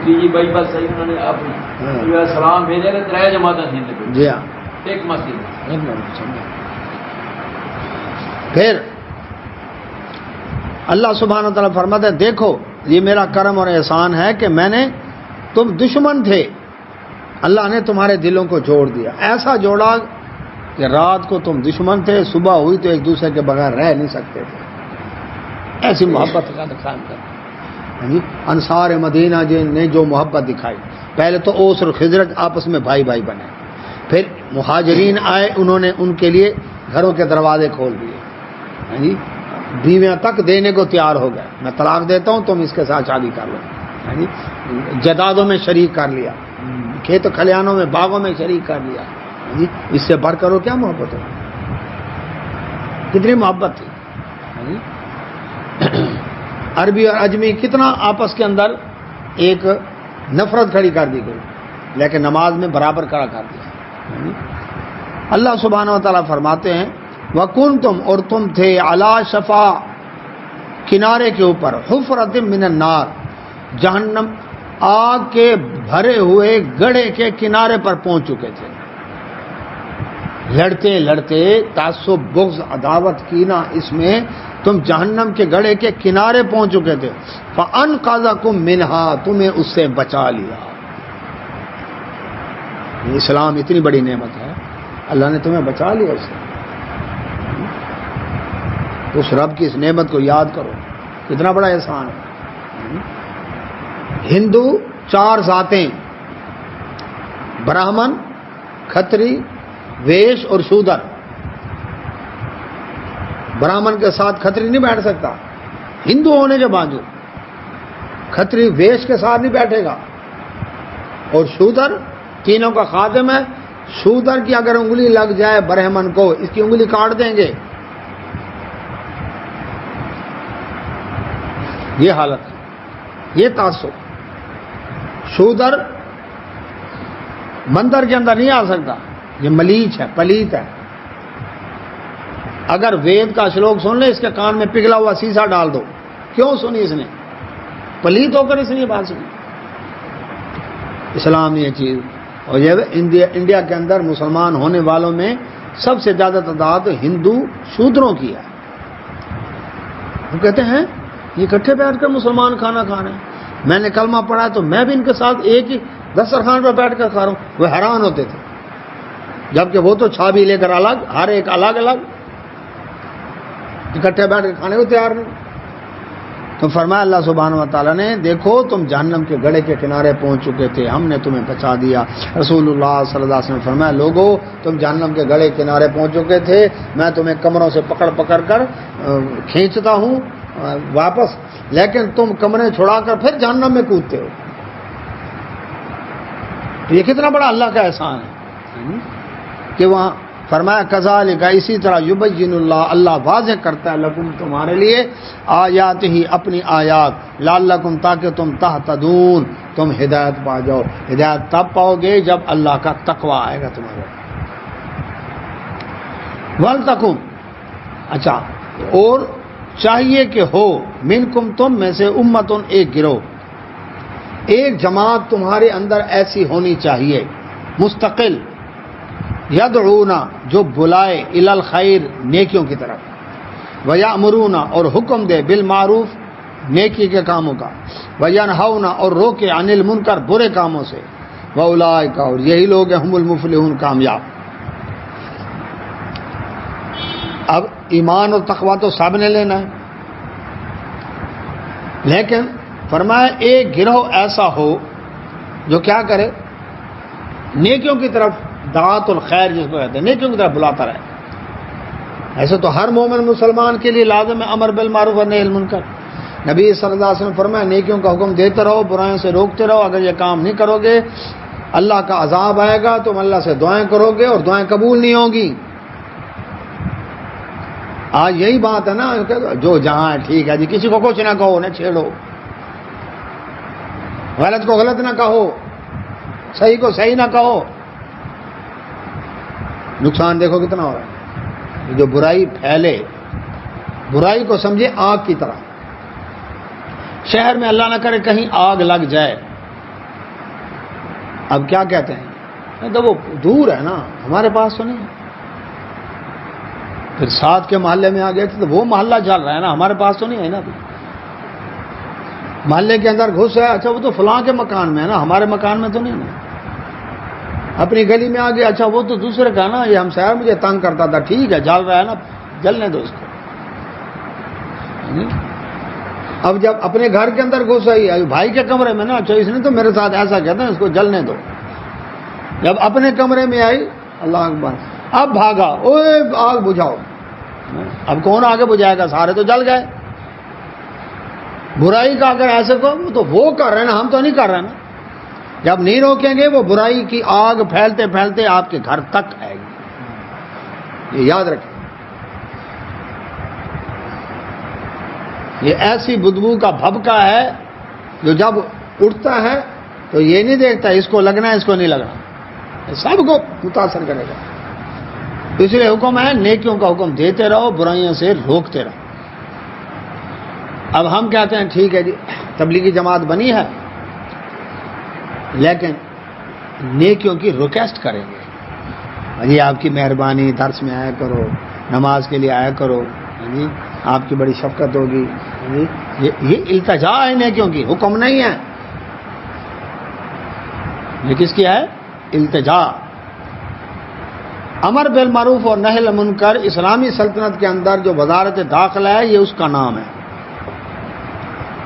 یہ بھائی بات صحیح، انہوں نے اپنی سلام بھیجا کہ 3 جماعتیں تھیں، جی ہاں، ایک مسجد۔ پھر اللہ سبحانہ وتعالیٰ فرماتا ہے دیکھو یہ میرا کرم اور احسان ہے کہ میں نے، تم دشمن تھے، اللہ نے تمہارے دلوں کو جوڑ دیا، ایسا جوڑا کہ رات کو تم دشمن تھے، صبح ہوئی تو ایک دوسرے کے بغیر رہ نہیں سکتے تھے، ایسی محبت کا نقصان کر۔ انصار مدینہ نے جو محبت دکھائی، پہلے تو اوس اور خزرج آپس میں بھائی بھائی بنے، پھر مہاجرین آئے، انہوں نے ان کے لیے گھروں کے دروازے کھول دیے، بیویاں تک دینے کو تیار ہو گئے، میں طلاق دیتا ہوں تم اس کے ساتھ شادی کر لو، جائیدادوں میں شریک کر لیا، کھیت کھلیانوں میں، باغوں میں شریک کر لیا، اس سے بڑھ کر کیا محبت ہو؟ کتنی محبت تھی. عربی اور عجمی کتنا آپس کے اندر ایک نفرت کھڑی کر دی گئی، لیکن نماز میں برابر کھڑا کر دیا. اللہ سبحانہ و تعالیٰ فرماتے ہیں وَكُنْتُمْ اور تم تھے عَلَى شَفَا کنارے کے اوپر حفرۃ من النار جہنم آگ کے بھرے ہوئے گڑھے کے کنارے پر پہنچ چکے تھے. لڑتے لڑتے تعصب بغض عداوت کینہ اس میں تم جہنم کے گڑھے کے کنارے پہنچ چکے تھے. فَأَنْقَذَكُم مِّنْهَا تمہیں اس سے بچا لیا. اسلام اتنی بڑی نعمت ہے، اللہ نے تمہیں بچا لیا اس سے. اس رب کی اس نعمت کو یاد کرو، کتنا بڑا احسان ہے. ہندو 4 ذاتیں، براہمن، کھتری، ویش اور شودر. براہمن کے ساتھ کھتری نہیں بیٹھ سکتا ہندو ہونے کے باوجود، کھتری ویش کے ساتھ نہیں بیٹھے گا، اور شودر تینوں کا خادم ہے. شودر کی اگر انگلی لگ جائے برہمن کو، اس کی انگلی کاٹ دیں گے. یہ حالت ہے، یہ تعصب. شودر مندر کے اندر نہیں آ سکتا، یہ ملیچ ہے، پلیت ہے. اگر وید کا شلوک سن لے، اس کے کان میں پگھلا ہوا سیسا ڈال دو. کیوں سنی اس نے؟ پلیت ہو کر اس نے یہ بات سنی. اسلام یہ چیز. اور یہ انڈیا کے اندر مسلمان ہونے والوں میں سب سے زیادہ تعداد ہندو شودروں کی ہے. وہ کہتے ہیں یہ اکٹھے بیٹھ کر مسلمان کھانا کھا رہے ہیں. میں نے کلمہ پڑھا تو میں بھی ان کے ساتھ ایک ہی دسترخوان پر بیٹھ کر کھا رہا ہوں. وہ حیران ہوتے تھے، جبکہ وہ تو چھابی لے کر الگ، ہر ایک الگ الگ، اکٹھے بیٹھ کر کھانے کو تیار نہیں. تو فرمایا اللہ سبحانہ و تعالیٰ نے دیکھو تم جہنم کے گڑھے کے کنارے پہنچ چکے تھے، ہم نے تمہیں بچا دیا. رسول اللہ صلی اللہ علیہ وسلم نے فرمایا لوگو تم جہنم کے گڑھے کنارے پہنچ چکے تھے، میں تمہیں کمروں سے پکڑ پکڑ کر کھینچتا ہوں واپس، لیکن تم کمرے چھڑا کر پھر جہنم میں کودتے ہو. یہ کتنا بڑا اللہ کا احسان ہے کہ وہاں فرمایا کذالک اسی طرح یبین اللہ واضح کرتا ہے لکم تمہارے لیے آیات ہی اپنی آیات لعلکم تاکہ تم تہتدون تم ہدایت پا جاؤ. ہدایت تب پاؤ گے جب اللہ کا تقوی آئے گا تمہارے. ولتکم اچھا اور چاہیے کہ ہو منکم تم میں سے امتن ایک گروہ، ایک جماعت تمہارے اندر ایسی ہونی چاہیے مستقل، یدعون جو بلائے الی الخیر نیکیوں کی طرف، ویامرون اور حکم دے بالمعروف نیکی کے کاموں کا، وینہون اور روکے عن المنکر برے کاموں سے، واولئک اور یہی لوگ ہیں ہم المفلحون کامیاب. اب ایمان اور تقویٰ تو سب نے لینا ہے، لیکن فرمایا ایک گروہ ایسا ہو جو کیا کرے، نیکیوں کی طرف دعوت الخیر جس کو کہتے ہیں، نیکیوں کی طرف بلاتا رہے. ایسے تو ہر مومن مسلمان کے لیے لازم ہے امر بالمعروف اور نہی عن المنکر. نبی صلی اللہ علیہ وسلم فرمایا نیکیوں کا حکم دیتے رہو، برائیوں سے روکتے رہو. اگر یہ کام نہیں کرو گے اللہ کا عذاب آئے گا، تم اللہ سے دعائیں کرو گے اور دعائیں قبول نہیں ہوں گی. آج یہی بات ہے نا، جو جہاں ہے ٹھیک ہے جی، کسی کو کچھ نہ کہو، نہ چھیڑو، غلط کو غلط نہ کہو، صحیح کو صحیح نہ کہو. نقصان دیکھو کتنا ہو رہا ہے. جو برائی پھیلے، برائی کو سمجھے آگ کی طرح. شہر میں اللہ نہ کرے کہیں آگ لگ جائے، اب کیا کہتے ہیں تو وہ دور ہے نا، ہمارے پاس تو نہیں ہے. پھر ساتھ کے محلے میں آ گئے تھے تو وہ محلہ چل رہا ہے نا، ہمارے پاس تو نہیں ہے نا. ابھی محلے کے اندر گھس ہے، اچھا وہ تو فلاں کے مکان میں ہے نا، ہمارے مکان میں تو نہیں نا. اپنی گلی میں آ گیا، اچھا وہ تو دوسرے کا نا، یہ ہمسایہ مجھے تنگ کرتا تھا، ٹھیک ہے جل رہا ہے نا، جلنے دو اس کو. اب جب اپنے گھر کے اندر گھس آئی بھائی کے کمرے میں نا، اچھا اس نے تو میرے ساتھ ایسا کہتا ہے، اس کو جلنے دو. جب اپنے کمرے میں آئی اللہ اکبر، اب بھاگا، اوے آگ بجھاؤ. اب کون آگے بجھائے گا، سارے تو جل گئے. برائی کا اگر ایسے کو تو وہ کر رہے ہیں نا، ہم تو نہیں کر رہے نا. جب نہیں روکیں گے وہ برائی کی آگ پھیلتے پھیلتے آپ کے گھر تک آئے گی، یہ یاد رکھیں۔ یہ ایسی بدبو کا بھبکا ہے جو جب اٹھتا ہے تو یہ نہیں دیکھتا اس کو لگنا ہے اس کو نہیں لگنا، یہ سب کو متاثر کرے گا۔ اس لیے حکم ہے نیکیوں کا حکم دیتے رہو، برائیوں سے روکتے رہو۔ اب ہم کہتے ہیں ٹھیک ہے جی تبلیغی جماعت بنی ہے، لیکن نیکیوں کی ریکویسٹ کریں گے، جی آپ کی مہربانی درس میں آیا کرو، نماز کے لیے آیا کرو، جی آپ کی بڑی شفقت ہوگی، یہ التجا ہے نیکیوں کی، حکم نہیں ہے۔ یہ کس کی ہے؟ التجا۔ امر بالمعروف اور نہی عن المنکر اسلامی سلطنت کے اندر جو وزارت داخلہ ہے یہ اس کا نام ہے،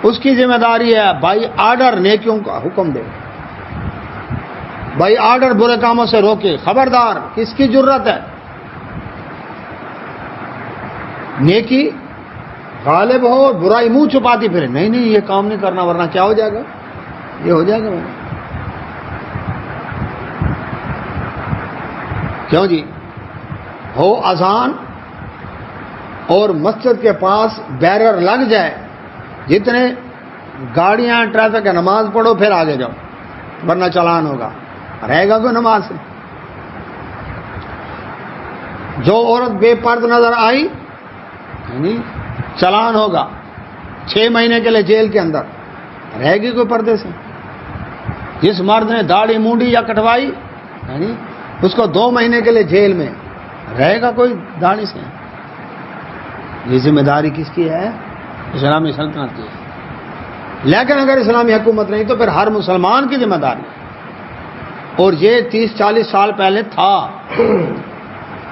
اس کی ذمہ داری ہے بائی آرڈر نیکیوں کا حکم دے، بائی آرڈر برے کاموں سے روکے۔ خبردار، کس کی جرت ہے؟ نیکی غالب ہو، برائی منہ چھپاتی پھرے، نہیں نہیں یہ کام نہیں کرنا ورنہ کیا ہو جائے گا، یہ ہو جائے گا۔ کیوں جی؟ ہو اذان اور مسجد کے پاس بیرر لگ جائے، جتنے گاڑیاں ٹریفک ہے نماز پڑھو پھر آگے جاؤ ورنہ چلان ہوگا، رہے گا کوئی نماز سے؟ جو عورت بے پرد نظر آئی چلان ہوگا، 6 مہینے کے لیے جیل کے اندر، رہے گی کوئی پردے سے؟ جس مرد نے داڑھی مونڈی یا کٹوائی اس کو 2 مہینے کے لیے جیل میں، رہے گا کوئی داڑھی سے؟ یہ ذمہ داری کس کی ہے؟ اسلامی سلطنت کی ہے۔ لیکن اگر اسلامی حکومت نہیں تو پھر ہر مسلمان کی ذمہ داری ہے۔ اور یہ 30-40 سال پہلے تھا،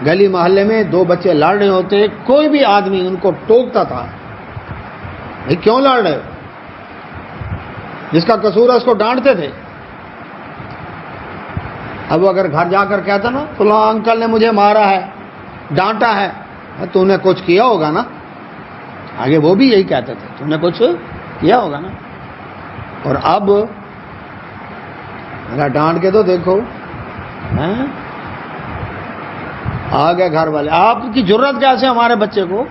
گلی محلے میں 2 بچے لڑ رہے ہوتے، کوئی بھی آدمی ان کو ٹوکتا تھا، بھائی کیوں لڑ رہے ہو؟ جس کا قصور ہے اس کو ڈانٹتے تھے۔ اب وہ اگر گھر جا کر کہتا نا فلاں انکل نے مجھے مارا ہے، ڈانٹا ہے، تو نے کچھ کیا ہوگا نا، آگے وہ بھی یہی کہتے تھے تم نے کچھ کیا ہوگا نا۔ اور اب میرا ڈانٹ کے تو دیکھو، آگے گھر والے، آپ کی جرت کیسے ہمارے بچے کو؟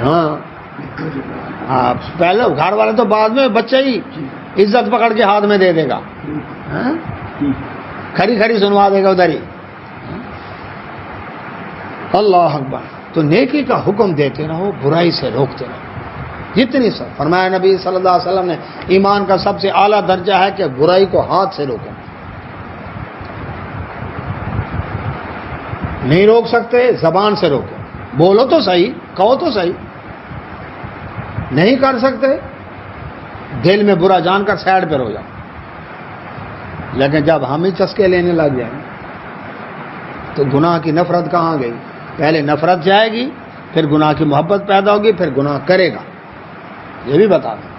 ہاں پہلے گھر والے تو بعد میں، بچے ہی عزت پکڑ کے ہاتھ میں دے دے گا، کھری کھری سنوا دے گا ادھر ہی۔ اللہ اکبر۔ تو نیکی کا حکم دیتے رہو، برائی سے روکتے رہو جتنی سب۔ فرمایا نبی صلی اللہ علیہ وسلم نے ایمان کا سب سے اعلیٰ درجہ ہے کہ برائی کو ہاتھ سے روکو۔ نہیں روک سکتے زبان سے روکو، بولو تو صحیح، کہو تو صحیح۔ نہیں کر سکتے دل میں برا جان کر سائڈ پہ ہو جاؤ۔ لیکن جب ہم ہی چسکے لینے لگ جائیں تو گناہ کی نفرت کہاں گئی؟ پہلے نفرت جائے گی، پھر گناہ کی محبت پیدا ہوگی، پھر گناہ کرے گا، یہ بھی بتا دیں۔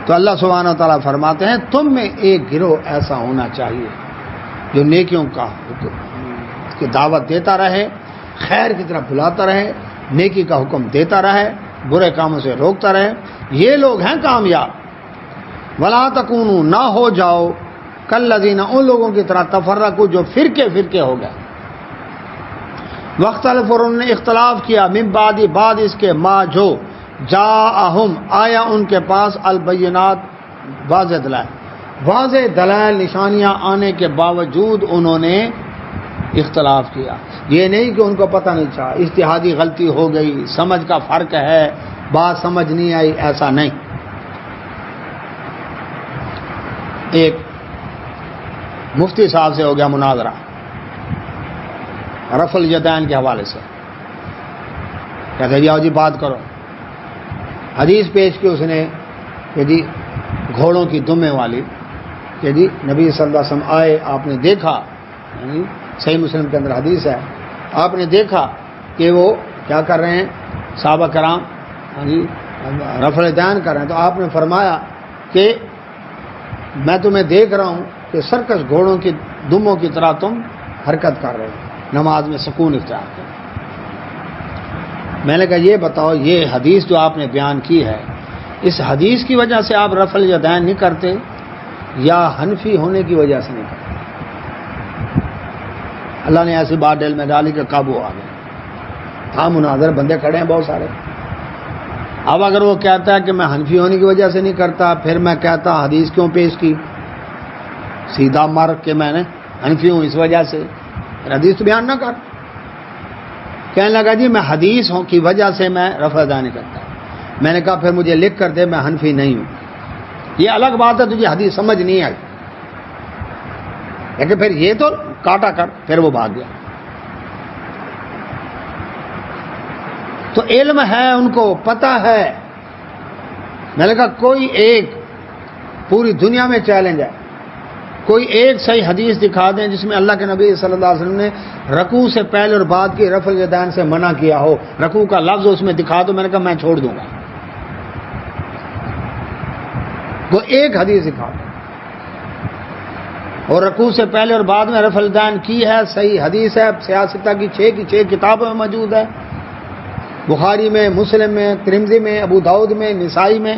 تو اللہ سبحانہ و تعالیٰ فرماتے ہیں تم میں ایک گروہ ایسا ہونا چاہیے جو نیکیوں کا کی دعوت دیتا رہے، خیر کی طرف بلاتا رہے، نیکی کا حکم دیتا رہے، برے کاموں سے روکتا رہے، یہ لوگ ہیں کامیاب۔ ولا تکونوا، نہ ہو جاؤ کالذین، ان لوگوں کی طرح تفرقوا جو فرقے فرقے ہو گئے، واختلف، اور انہوں نے اختلاف کیا، من بعد، بعد اس کے، ما جو، جاءہم، آیا ان کے پاس، البینات، واضح دلائل، واضح دلائل نشانیاں آنے کے باوجود انہوں نے اختلاف کیا۔ یہ نہیں کہ ان کو پتہ نہیں چلا، اجتہادی غلطی ہو گئی، سمجھ کا فرق ہے، بات سمجھ نہیں آئی، ایسا نہیں۔ ایک مفتی صاحب سے ہو گیا مناظرہ رفع الیدین کے حوالے سے، کہتے جی آؤ جی بات کرو، حدیث پیش کی اس نے کہ جی گھوڑوں کی دمے والی، کہ جی نبی صلی اللہ علیہ وسلم آئے، آپ نے دیکھا، صحیح مسلم کے اندر حدیث ہے، آپ نے دیکھا کہ وہ کیا کر رہے ہیں، صحابہ کرام رفع الیدین کر رہے ہیں، تو آپ نے فرمایا کہ میں تمہیں دیکھ رہا ہوں کہ سرکش گھوڑوں کی دموں کی طرح تم حرکت کر رہے ہو، نماز میں سکون اختیار کرو۔ میں نے کہا یہ بتاؤ یہ حدیث جو آپ نے بیان کی ہے اس حدیث کی وجہ سے آپ رفع الیدین نہیں کرتے یا حنفی ہونے کی وجہ سے نہیں کرتے؟ اللہ نے ایسی بات دل میں ڈالی کہ قابو آ گیا. ہاں مناظر بندے کھڑے ہیں بہت سارے. اب اگر وہ کہتا ہے کہ میں حنفی ہونے کی وجہ سے نہیں کرتا پھر میں کہتا حدیث کیوں پیش کی؟ سیدھا مر کہ میں نے حنفی ہوں اس وجہ سے، حدیث تو بیان نہ کر. کہنے لگا جی میں حدیث ہوں کی وجہ سے میں رفع الیدین نہیں کرتا. میں نے کہا پھر مجھے لکھ کر دے میں حنفی نہیں ہوں. یہ الگ بات ہے تجھے حدیث سمجھ نہیں آئی، لیکن پھر یہ تو کاٹا کر. پھر وہ بھاگ گیا. تو علم ہے، ان کو پتہ ہے. میں نے کہا کوئی ایک پوری دنیا میں چیلنج ہے، کوئی ایک صحیح حدیث دکھا دیں جس میں اللہ کے نبی صلی اللہ علیہ وسلم نے رکوع سے پہلے اور بعد کی رفع الیدین سے منع کیا ہو، رکوع کا لفظ اس میں دکھا دو. میں نے کہا میں چھوڑ دوں گا. وہ ایک حدیث دکھا دو اور رکوع سے پہلے اور بعد میں رفع الیدین کی ہے، صحیح حدیث ہے، سیاستہ کی 6 کی 6 کتابوں میں موجود ہے، بخاری میں، مسلم میں، ترمذی میں، ابو داؤد میں، نسائی میں،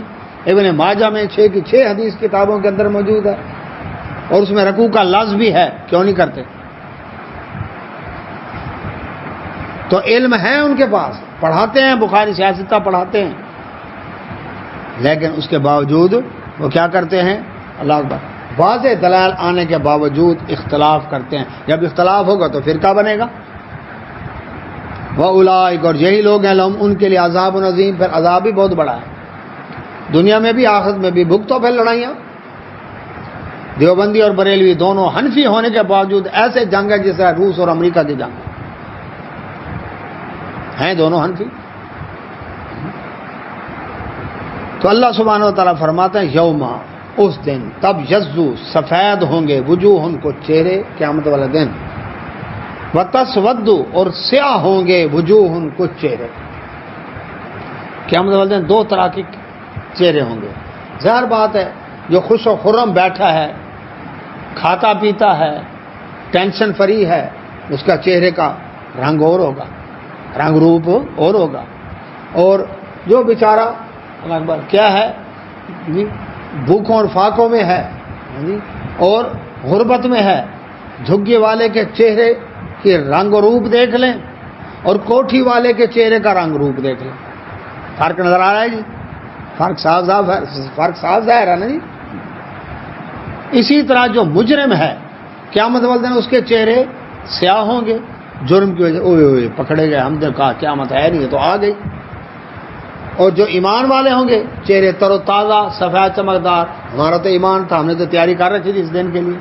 ابن ماجہ میں 6 کی 6 حدیث کتابوں کے اندر موجود ہے اور اس میں رکوع کا لفظ بھی ہے. کیوں نہیں کرتے؟ تو علم ہے ان کے پاس، پڑھاتے ہیں، بخاری سیاستہ پڑھاتے ہیں، لیکن اس کے باوجود وہ کیا کرتے ہیں؟ اللہ اکبر، واضح دلائل آنے کے باوجود اختلاف کرتے ہیں. جب اختلاف ہوگا تو فرقہ بنے گا. وَأُولَٰئِکَ، اور یہی لوگ ہیں لہم ان کے لیے عذاب عظیم، پھر عذاب بھی بہت بڑا ہے، دنیا میں بھی آخرت میں بھی. بھگتو پھر لڑائیاں. دیوبندی اور بریلوی دونوں حنفی ہونے کے باوجود ایسے جنگ ہے جس طرح روس اور امریکہ کی جنگ ہیں دونوں حنفی. تو اللہ سبحانہ و تعالیٰ فرماتے ہیں یوما، اس دن، تب یزو، سفید ہوں گے، وجوہ ان کو چہرے قیامت والے دن، وتسود، اور سیاہ ہوں گے، وجوہ ان کو چہرے. قیامت والے دن 2 طرح کے چہرے ہوں گے. ظاہر بات ہے جو خوش و خرم بیٹھا ہے، کھاتا پیتا ہے، ٹینشن فری ہے، اس کا چہرے کا رنگ اور ہوگا، رنگ روپ اور ہوگا. اور جو بیچارہ کیا ہے بھوکوں اور فاقوں میں ہے اور غربت میں ہے، جھگی والے کے چہرے کے رنگ و روپ دیکھ لیں اور کوٹھی والے کے چہرے کا رنگ روپ دیکھ لیں. فرق نظر آ رہا ہے جی؟ فرق صاف ظاہر ہے نا جی. اسی طرح جو مجرم ہے قیامت والے دن اس کے چہرے سیاہ ہوں گے جرم کی وجہ، اوئے پکڑے گئے، ہم نے کہا قیامت ہے نہیں تو آ گئی. اور جو ایمان والے ہوں گے چہرے تر و تازہ، سفید چمکدار. ہمارا تو ایمان تھا، ہم نے تو تیاری کر رکھی تھی اس دن کے لیے.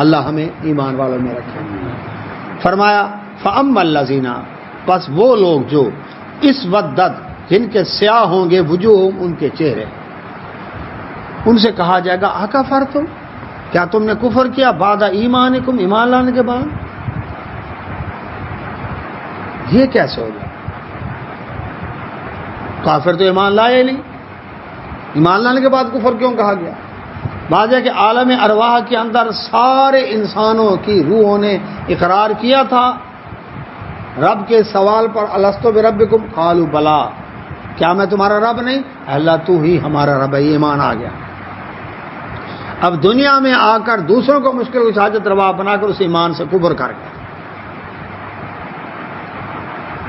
اللہ ہمیں ایمان والوں میں رکھے. فرمایا فَأَمَّا الَّذِينَ، پس وہ لوگ جو اسودت، جن کے سیاہ ہوں گے وجوہ، ان کے چہرے، ان سے کہا جائے گا اکفرتم، کیا تم نے کفر کیا بعد ایمانکم، ایمان لانے کے بعد؟ یہ کیسے ہو گیا؟ کافر تو ایمان لائے نہیں، ایمان لانے کے بعد کفر کیوں کہا گیا؟ بات ہے کہ عالم ارواح کے اندر سارے انسانوں کی روحوں نے اقرار کیا تھا رب کے سوال پر، الستو بربکم قالوا بلا، کیا میں تمہارا رب نہیں؟ اللہ تو ہی ہمارا رب ہے. ایمان آ گیا. اب دنیا میں آ کر دوسروں کو مشکل و حاجت روا بنا کر اس ایمان سے کفر کر گیا.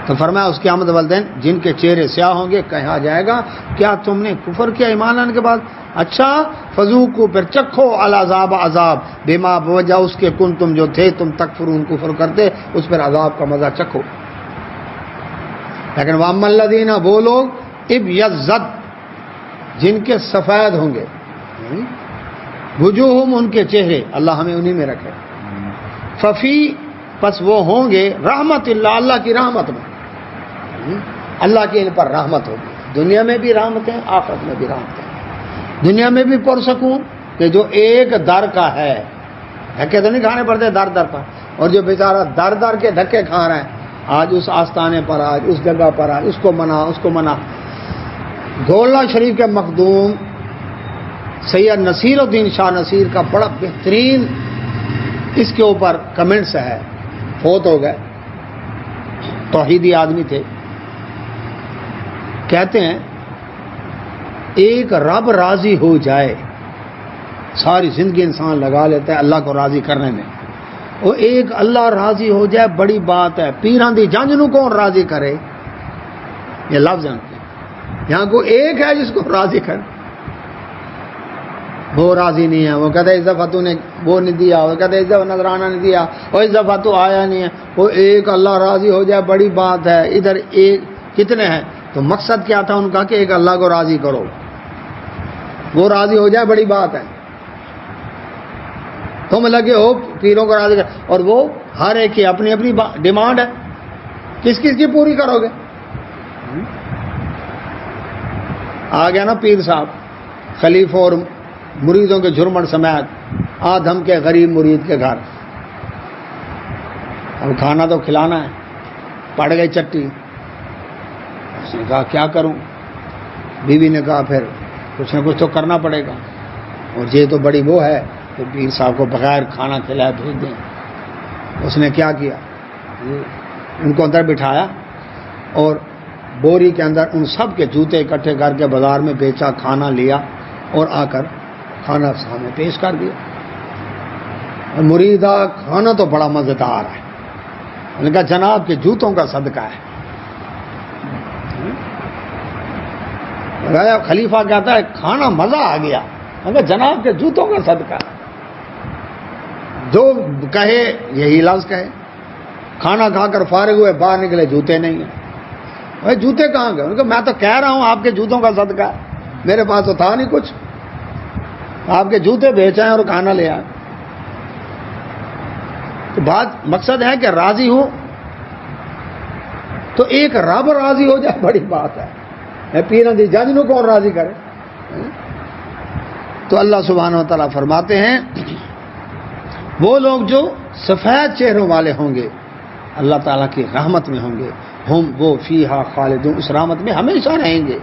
تو فرمایا اس قیامت والے دن جن کے چہرے سیاہ ہوں گے کہا جائے گا کیا تم نے کفر کیا ایمان لانے کے بعد؟ اچھا فذوقوا، پھر چکھو العذاب، عذاب، بما، بوجہ اس کے کن تم جو تھے تم تکفرون، کفر کرتے، اس پر عذاب کا مزہ چکھو. لیکن واما الذین، وہ لوگ ابیضت، جن کے سفید ہوں گے، وجوہم، ان کے چہرے، اللہ ہمیں انہی میں رکھے. ففی، پس وہ ہوں گے رحمت اللہ، اللہ کی رحمت میں، اللہ کی ان پر رحمت ہوگی. دنیا میں بھی رحمتیں، آخرت میں بھی رحمتیں. دنیا میں بھی پرسکون کہ جو ایک در کا ہے، دھکے تو نہیں کھانے پڑتے در در پر، اور جو بیچارہ در در کے دھکے کھا رہے ہیں، آج اس آستانے پر، آج اس جگہ پر، آج اس کو منع، اس کو منع. گولڑا شریف کے مخدوم سید نصیر الدین شاہ نصیر کا بڑا بہترین اس کے اوپر کمنٹس ہے. فوت ہو گئے، توحیدی آدمی تھے. کہتے ہیں ایک رب راضی ہو جائے، ساری زندگی انسان لگا لیتا ہے اللہ کو راضی کرنے میں، وہ ایک اللہ راضی ہو جائے بڑی بات ہے۔ پیران دی جنج نو کون راضی کرے، یہ لفظ جانتے ہیں، یہاں کو ایک ہے جس کو راضی کر، وہ راضی نہیں ہے، وہ کہتے اس دفعہ تو نے وہ نہیں دیا، وہ کہتے اس دفعہ نذرانہ نہیں دیا، اور اس دفعہ تو آیا نہیں ہے، وہ ایک اللہ راضی ہو جائے بڑی بات ہے۔ ادھر ایک کتنے ہیں، تو مقصد کیا تھا ان کا کہ ایک اللہ کو راضی کرو، وہ راضی ہو جائے بڑی بات ہے۔ تم لگے ہو پیروں کو راضی کر، اور وہ ہر ایک کی اپنی اپنی ڈیمانڈ ہے، کس کس کی پوری کرو گے؟ آ گیا نا پیر صاحب خلیفوں اور مریدوں کے جھرمٹ سمیت آدھم کے غریب مرید کے گھر، اب کھانا تو کھلانا ہے، پڑ گئی چٹی، اس نے کہا کیا کروں، بیوی نے کہا پھر کچھ نہ کچھ تو کرنا پڑے گا، اور یہ تو بڑی وہ ہے کہ پیر صاحب کو بغیر کھانا کھلائے بھیج دیں۔ اس نے کیا کیا، ان کو اندر بٹھایا اور بوری کے اندر ان سب کے جوتے اکٹھے کر کے بازار میں بیچا، کھانا لیا اور آ کر کھانا سامنے پیش کر دیا۔ مریدہ کھانا تو بڑا مزیدار ہے، انہوں نے کہا جناب کے جوتوں کا صدقہ ہے۔ خلیفہ کہتا ہے کھانا مزہ آ گیا، مگر جناب کے جوتوں کا صدقہ ہے۔ جو کہے یہی لفظ کہے، کھانا کھا کر فارغ ہوئے باہر نکلے جوتے نہیں ہیں، بھائی جوتے کہاں گئے؟ کہ میں تو کہہ رہا ہوں آپ کے جوتوں کا صدقہ ہے، میرے پاس تو تھا نہیں کچھ، آپ کے جوتے بیچے ہیں اور کھانا لے آئے۔ تو بات مقصد ہے کہ راضی ہوں تو ایک رب راضی ہو جائے بڑی بات ہے، پیروں دی جنج نو کون راضی کرے؟ تو اللہ سبحانہ و تعالیٰ فرماتے ہیں وہ لوگ جو سفید چہروں والے ہوں گے اللہ تعالیٰ کی رحمت میں ہوں گے، ہم وہ فیہا خالدون، اس رحمت میں ہمیشہ رہیں گے۔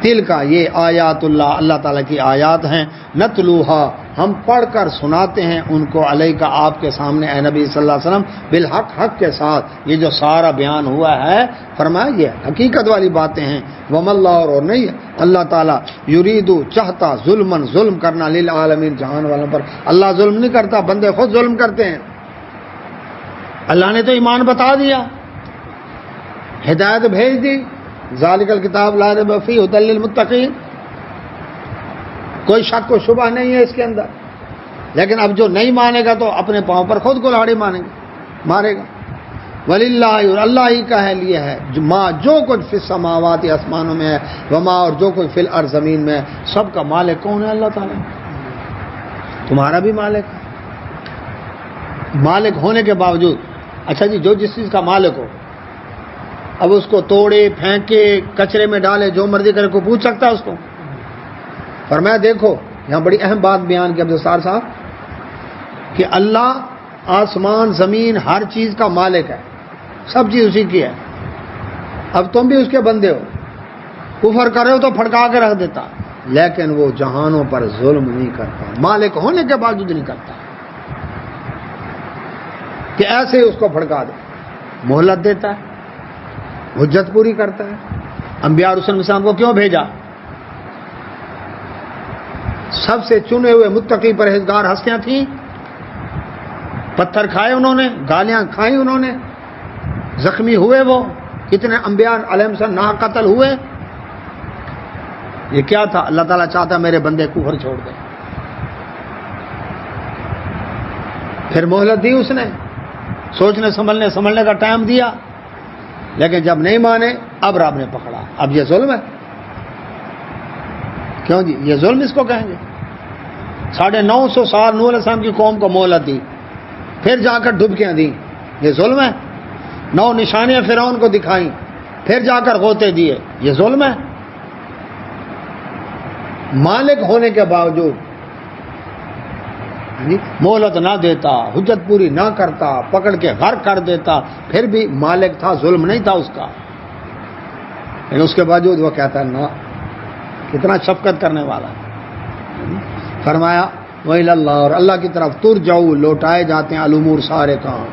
دل کا یہ آیات اللہ تعالیٰ کی آیات ہیں، نتلوہا ہم پڑھ کر سناتے ہیں ان کو علیہ کا آپ کے سامنے اے نبی صلی اللہ علیہ وسلم بالحق، حق کے ساتھ۔ یہ جو سارا بیان ہوا ہے فرمایا یہ حقیقت والی باتیں ہیں۔ وَمَا اللَّهُ اور نہیں اللہ تعالیٰ یریدو چاہتا ظلمن ظلم کرنا للعالمین جہان والوں پر، اللہ ظلم نہیں کرتا، بندے خود ظلم کرتے ہیں۔ اللہ نے تو ایمان بتا دیا، ہدایت بھیج دی، ذالک الکتاب لا ریب فیہ ھدی للمتقین، کوئی شک و شبہ نہیں ہے اس کے اندر، لیکن اب جو نہیں مانے گا تو اپنے پاؤں پر خود کلہاڑی مارے گا۔ وللہ اور اللہ ہی کا ہے لیے ہے جو کچھ فی السماوات آسمانوں میں ہے، وما اور جو کچھ فی الارض زمین میں ہے، سب کا مالک کون ہے؟ اللہ تعالیٰ۔ تمہارا بھی مالک ہے، مالک ہونے کے باوجود اچھا جی جو جس چیز کا مالک ہو اب اس کو توڑے پھینکے کچرے میں ڈالے جو مرضی کرے، کو پوچھ سکتا ہے اس کو؟ فرمایا دیکھو یہاں بڑی اہم بات بیان کی عبدالستار صاحب کہ اللہ آسمان زمین ہر چیز کا مالک ہے، سب چیز اسی کی ہے، اب تم بھی اس کے بندے ہو، کفر کرے ہو تو پھڑکا کے رکھ دیتا، لیکن وہ جہانوں پر ظلم نہیں کرتا، مالک ہونے کے باوجود نہیں کرتا کہ ایسے ہی اس کو پھڑکا دے، مہلت دیتا ہے، حجت پوری کرتا ہے۔ انبیاء رسول السلام کو کیوں بھیجا؟ سب سے چنے ہوئے متقی پرہیزگار ہستیاں تھیں، پتھر کھائے انہوں نے، گالیاں کھائیں انہوں نے، زخمی ہوئے، وہ کتنے انبیاء علیہ السلام نا قتل ہوئے۔ یہ کیا تھا؟ اللہ تعالیٰ چاہتا میرے بندے کفر چھوڑ دیں، پھر مہلت دی اس نے، سوچنے سنبھلنے کا ٹائم دیا، لیکن جب نہیں مانے اب رب نے پکڑا۔ اب یہ ظلم ہے، کیوں جی یہ ظلم اس کو کہیں گے؟ 950 سال نوح علیہ السلام کی قوم کو مہلت دی، پھر جا کر ڈبکیاں دیں، یہ ظلم ہے؟ 9 نشانیاں فرعون کو دکھائیں، پھر جا کر غوطے دیے، یہ ظلم ہے؟ مالک ہونے کے باوجود مہلت نہ دیتا، حجت پوری نہ کرتا، پکڑ کے غرق کر دیتا، پھر بھی مالک تھا، ظلم نہیں تھا اس کا، لیکن اس کے باوجود وہ کہتا ہے نہ، کتنا شفقت کرنے والا ہے۔ فرمایا وَإِلَى اللَّهِ اور اللہ کی طرف ترجعوا لوٹائے جاتے ہیں الامور سارے کام۔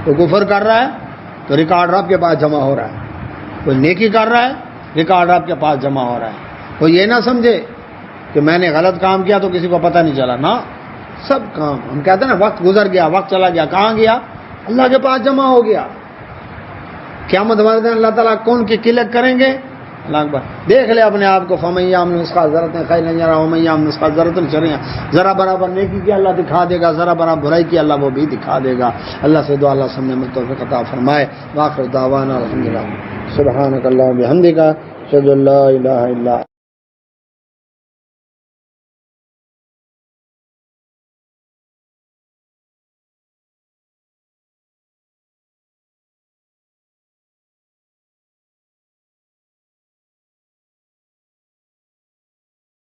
کوئی کفر کر رہا ہے تو ریکارڈ رب کے پاس جمع ہو رہا ہے، کوئی نیکی کر رہا ہے ریکارڈ آپ کے پاس جمع ہو رہا ہے. وہ یہ نہ سمجھے کہ میں نے غلط کام کیا تو کسی کو پتہ نہیں چلا. نا سب کام ہم کہتے ہیں نا وقت گزر گیا، وقت چلا گیا، کہاں گیا؟ اللہ کے پاس جمع ہو گیا. قیامت والے دن اللہ تعالیٰ کون کی کلک کریں گے؟ اللہ اکبر. دیکھ لے اپنے آپ کو، فمن یعمل مثقال ذرۃ خیرا یرہ ومن یعمل مثقال ذرۃ شرا یرہ. ذرا برابر نیکی کی اللہ دکھا دے گا، ذرا برابر برائی کی اللہ وہ بھی دکھا دے گا. اللہ سے دعا اللہ سمجھنے میں توفیق عطا فرمائے. وآخر دعوانا الحمدللہ. سبحانک اللہم وبحمدک اشہد ان لا الہ الا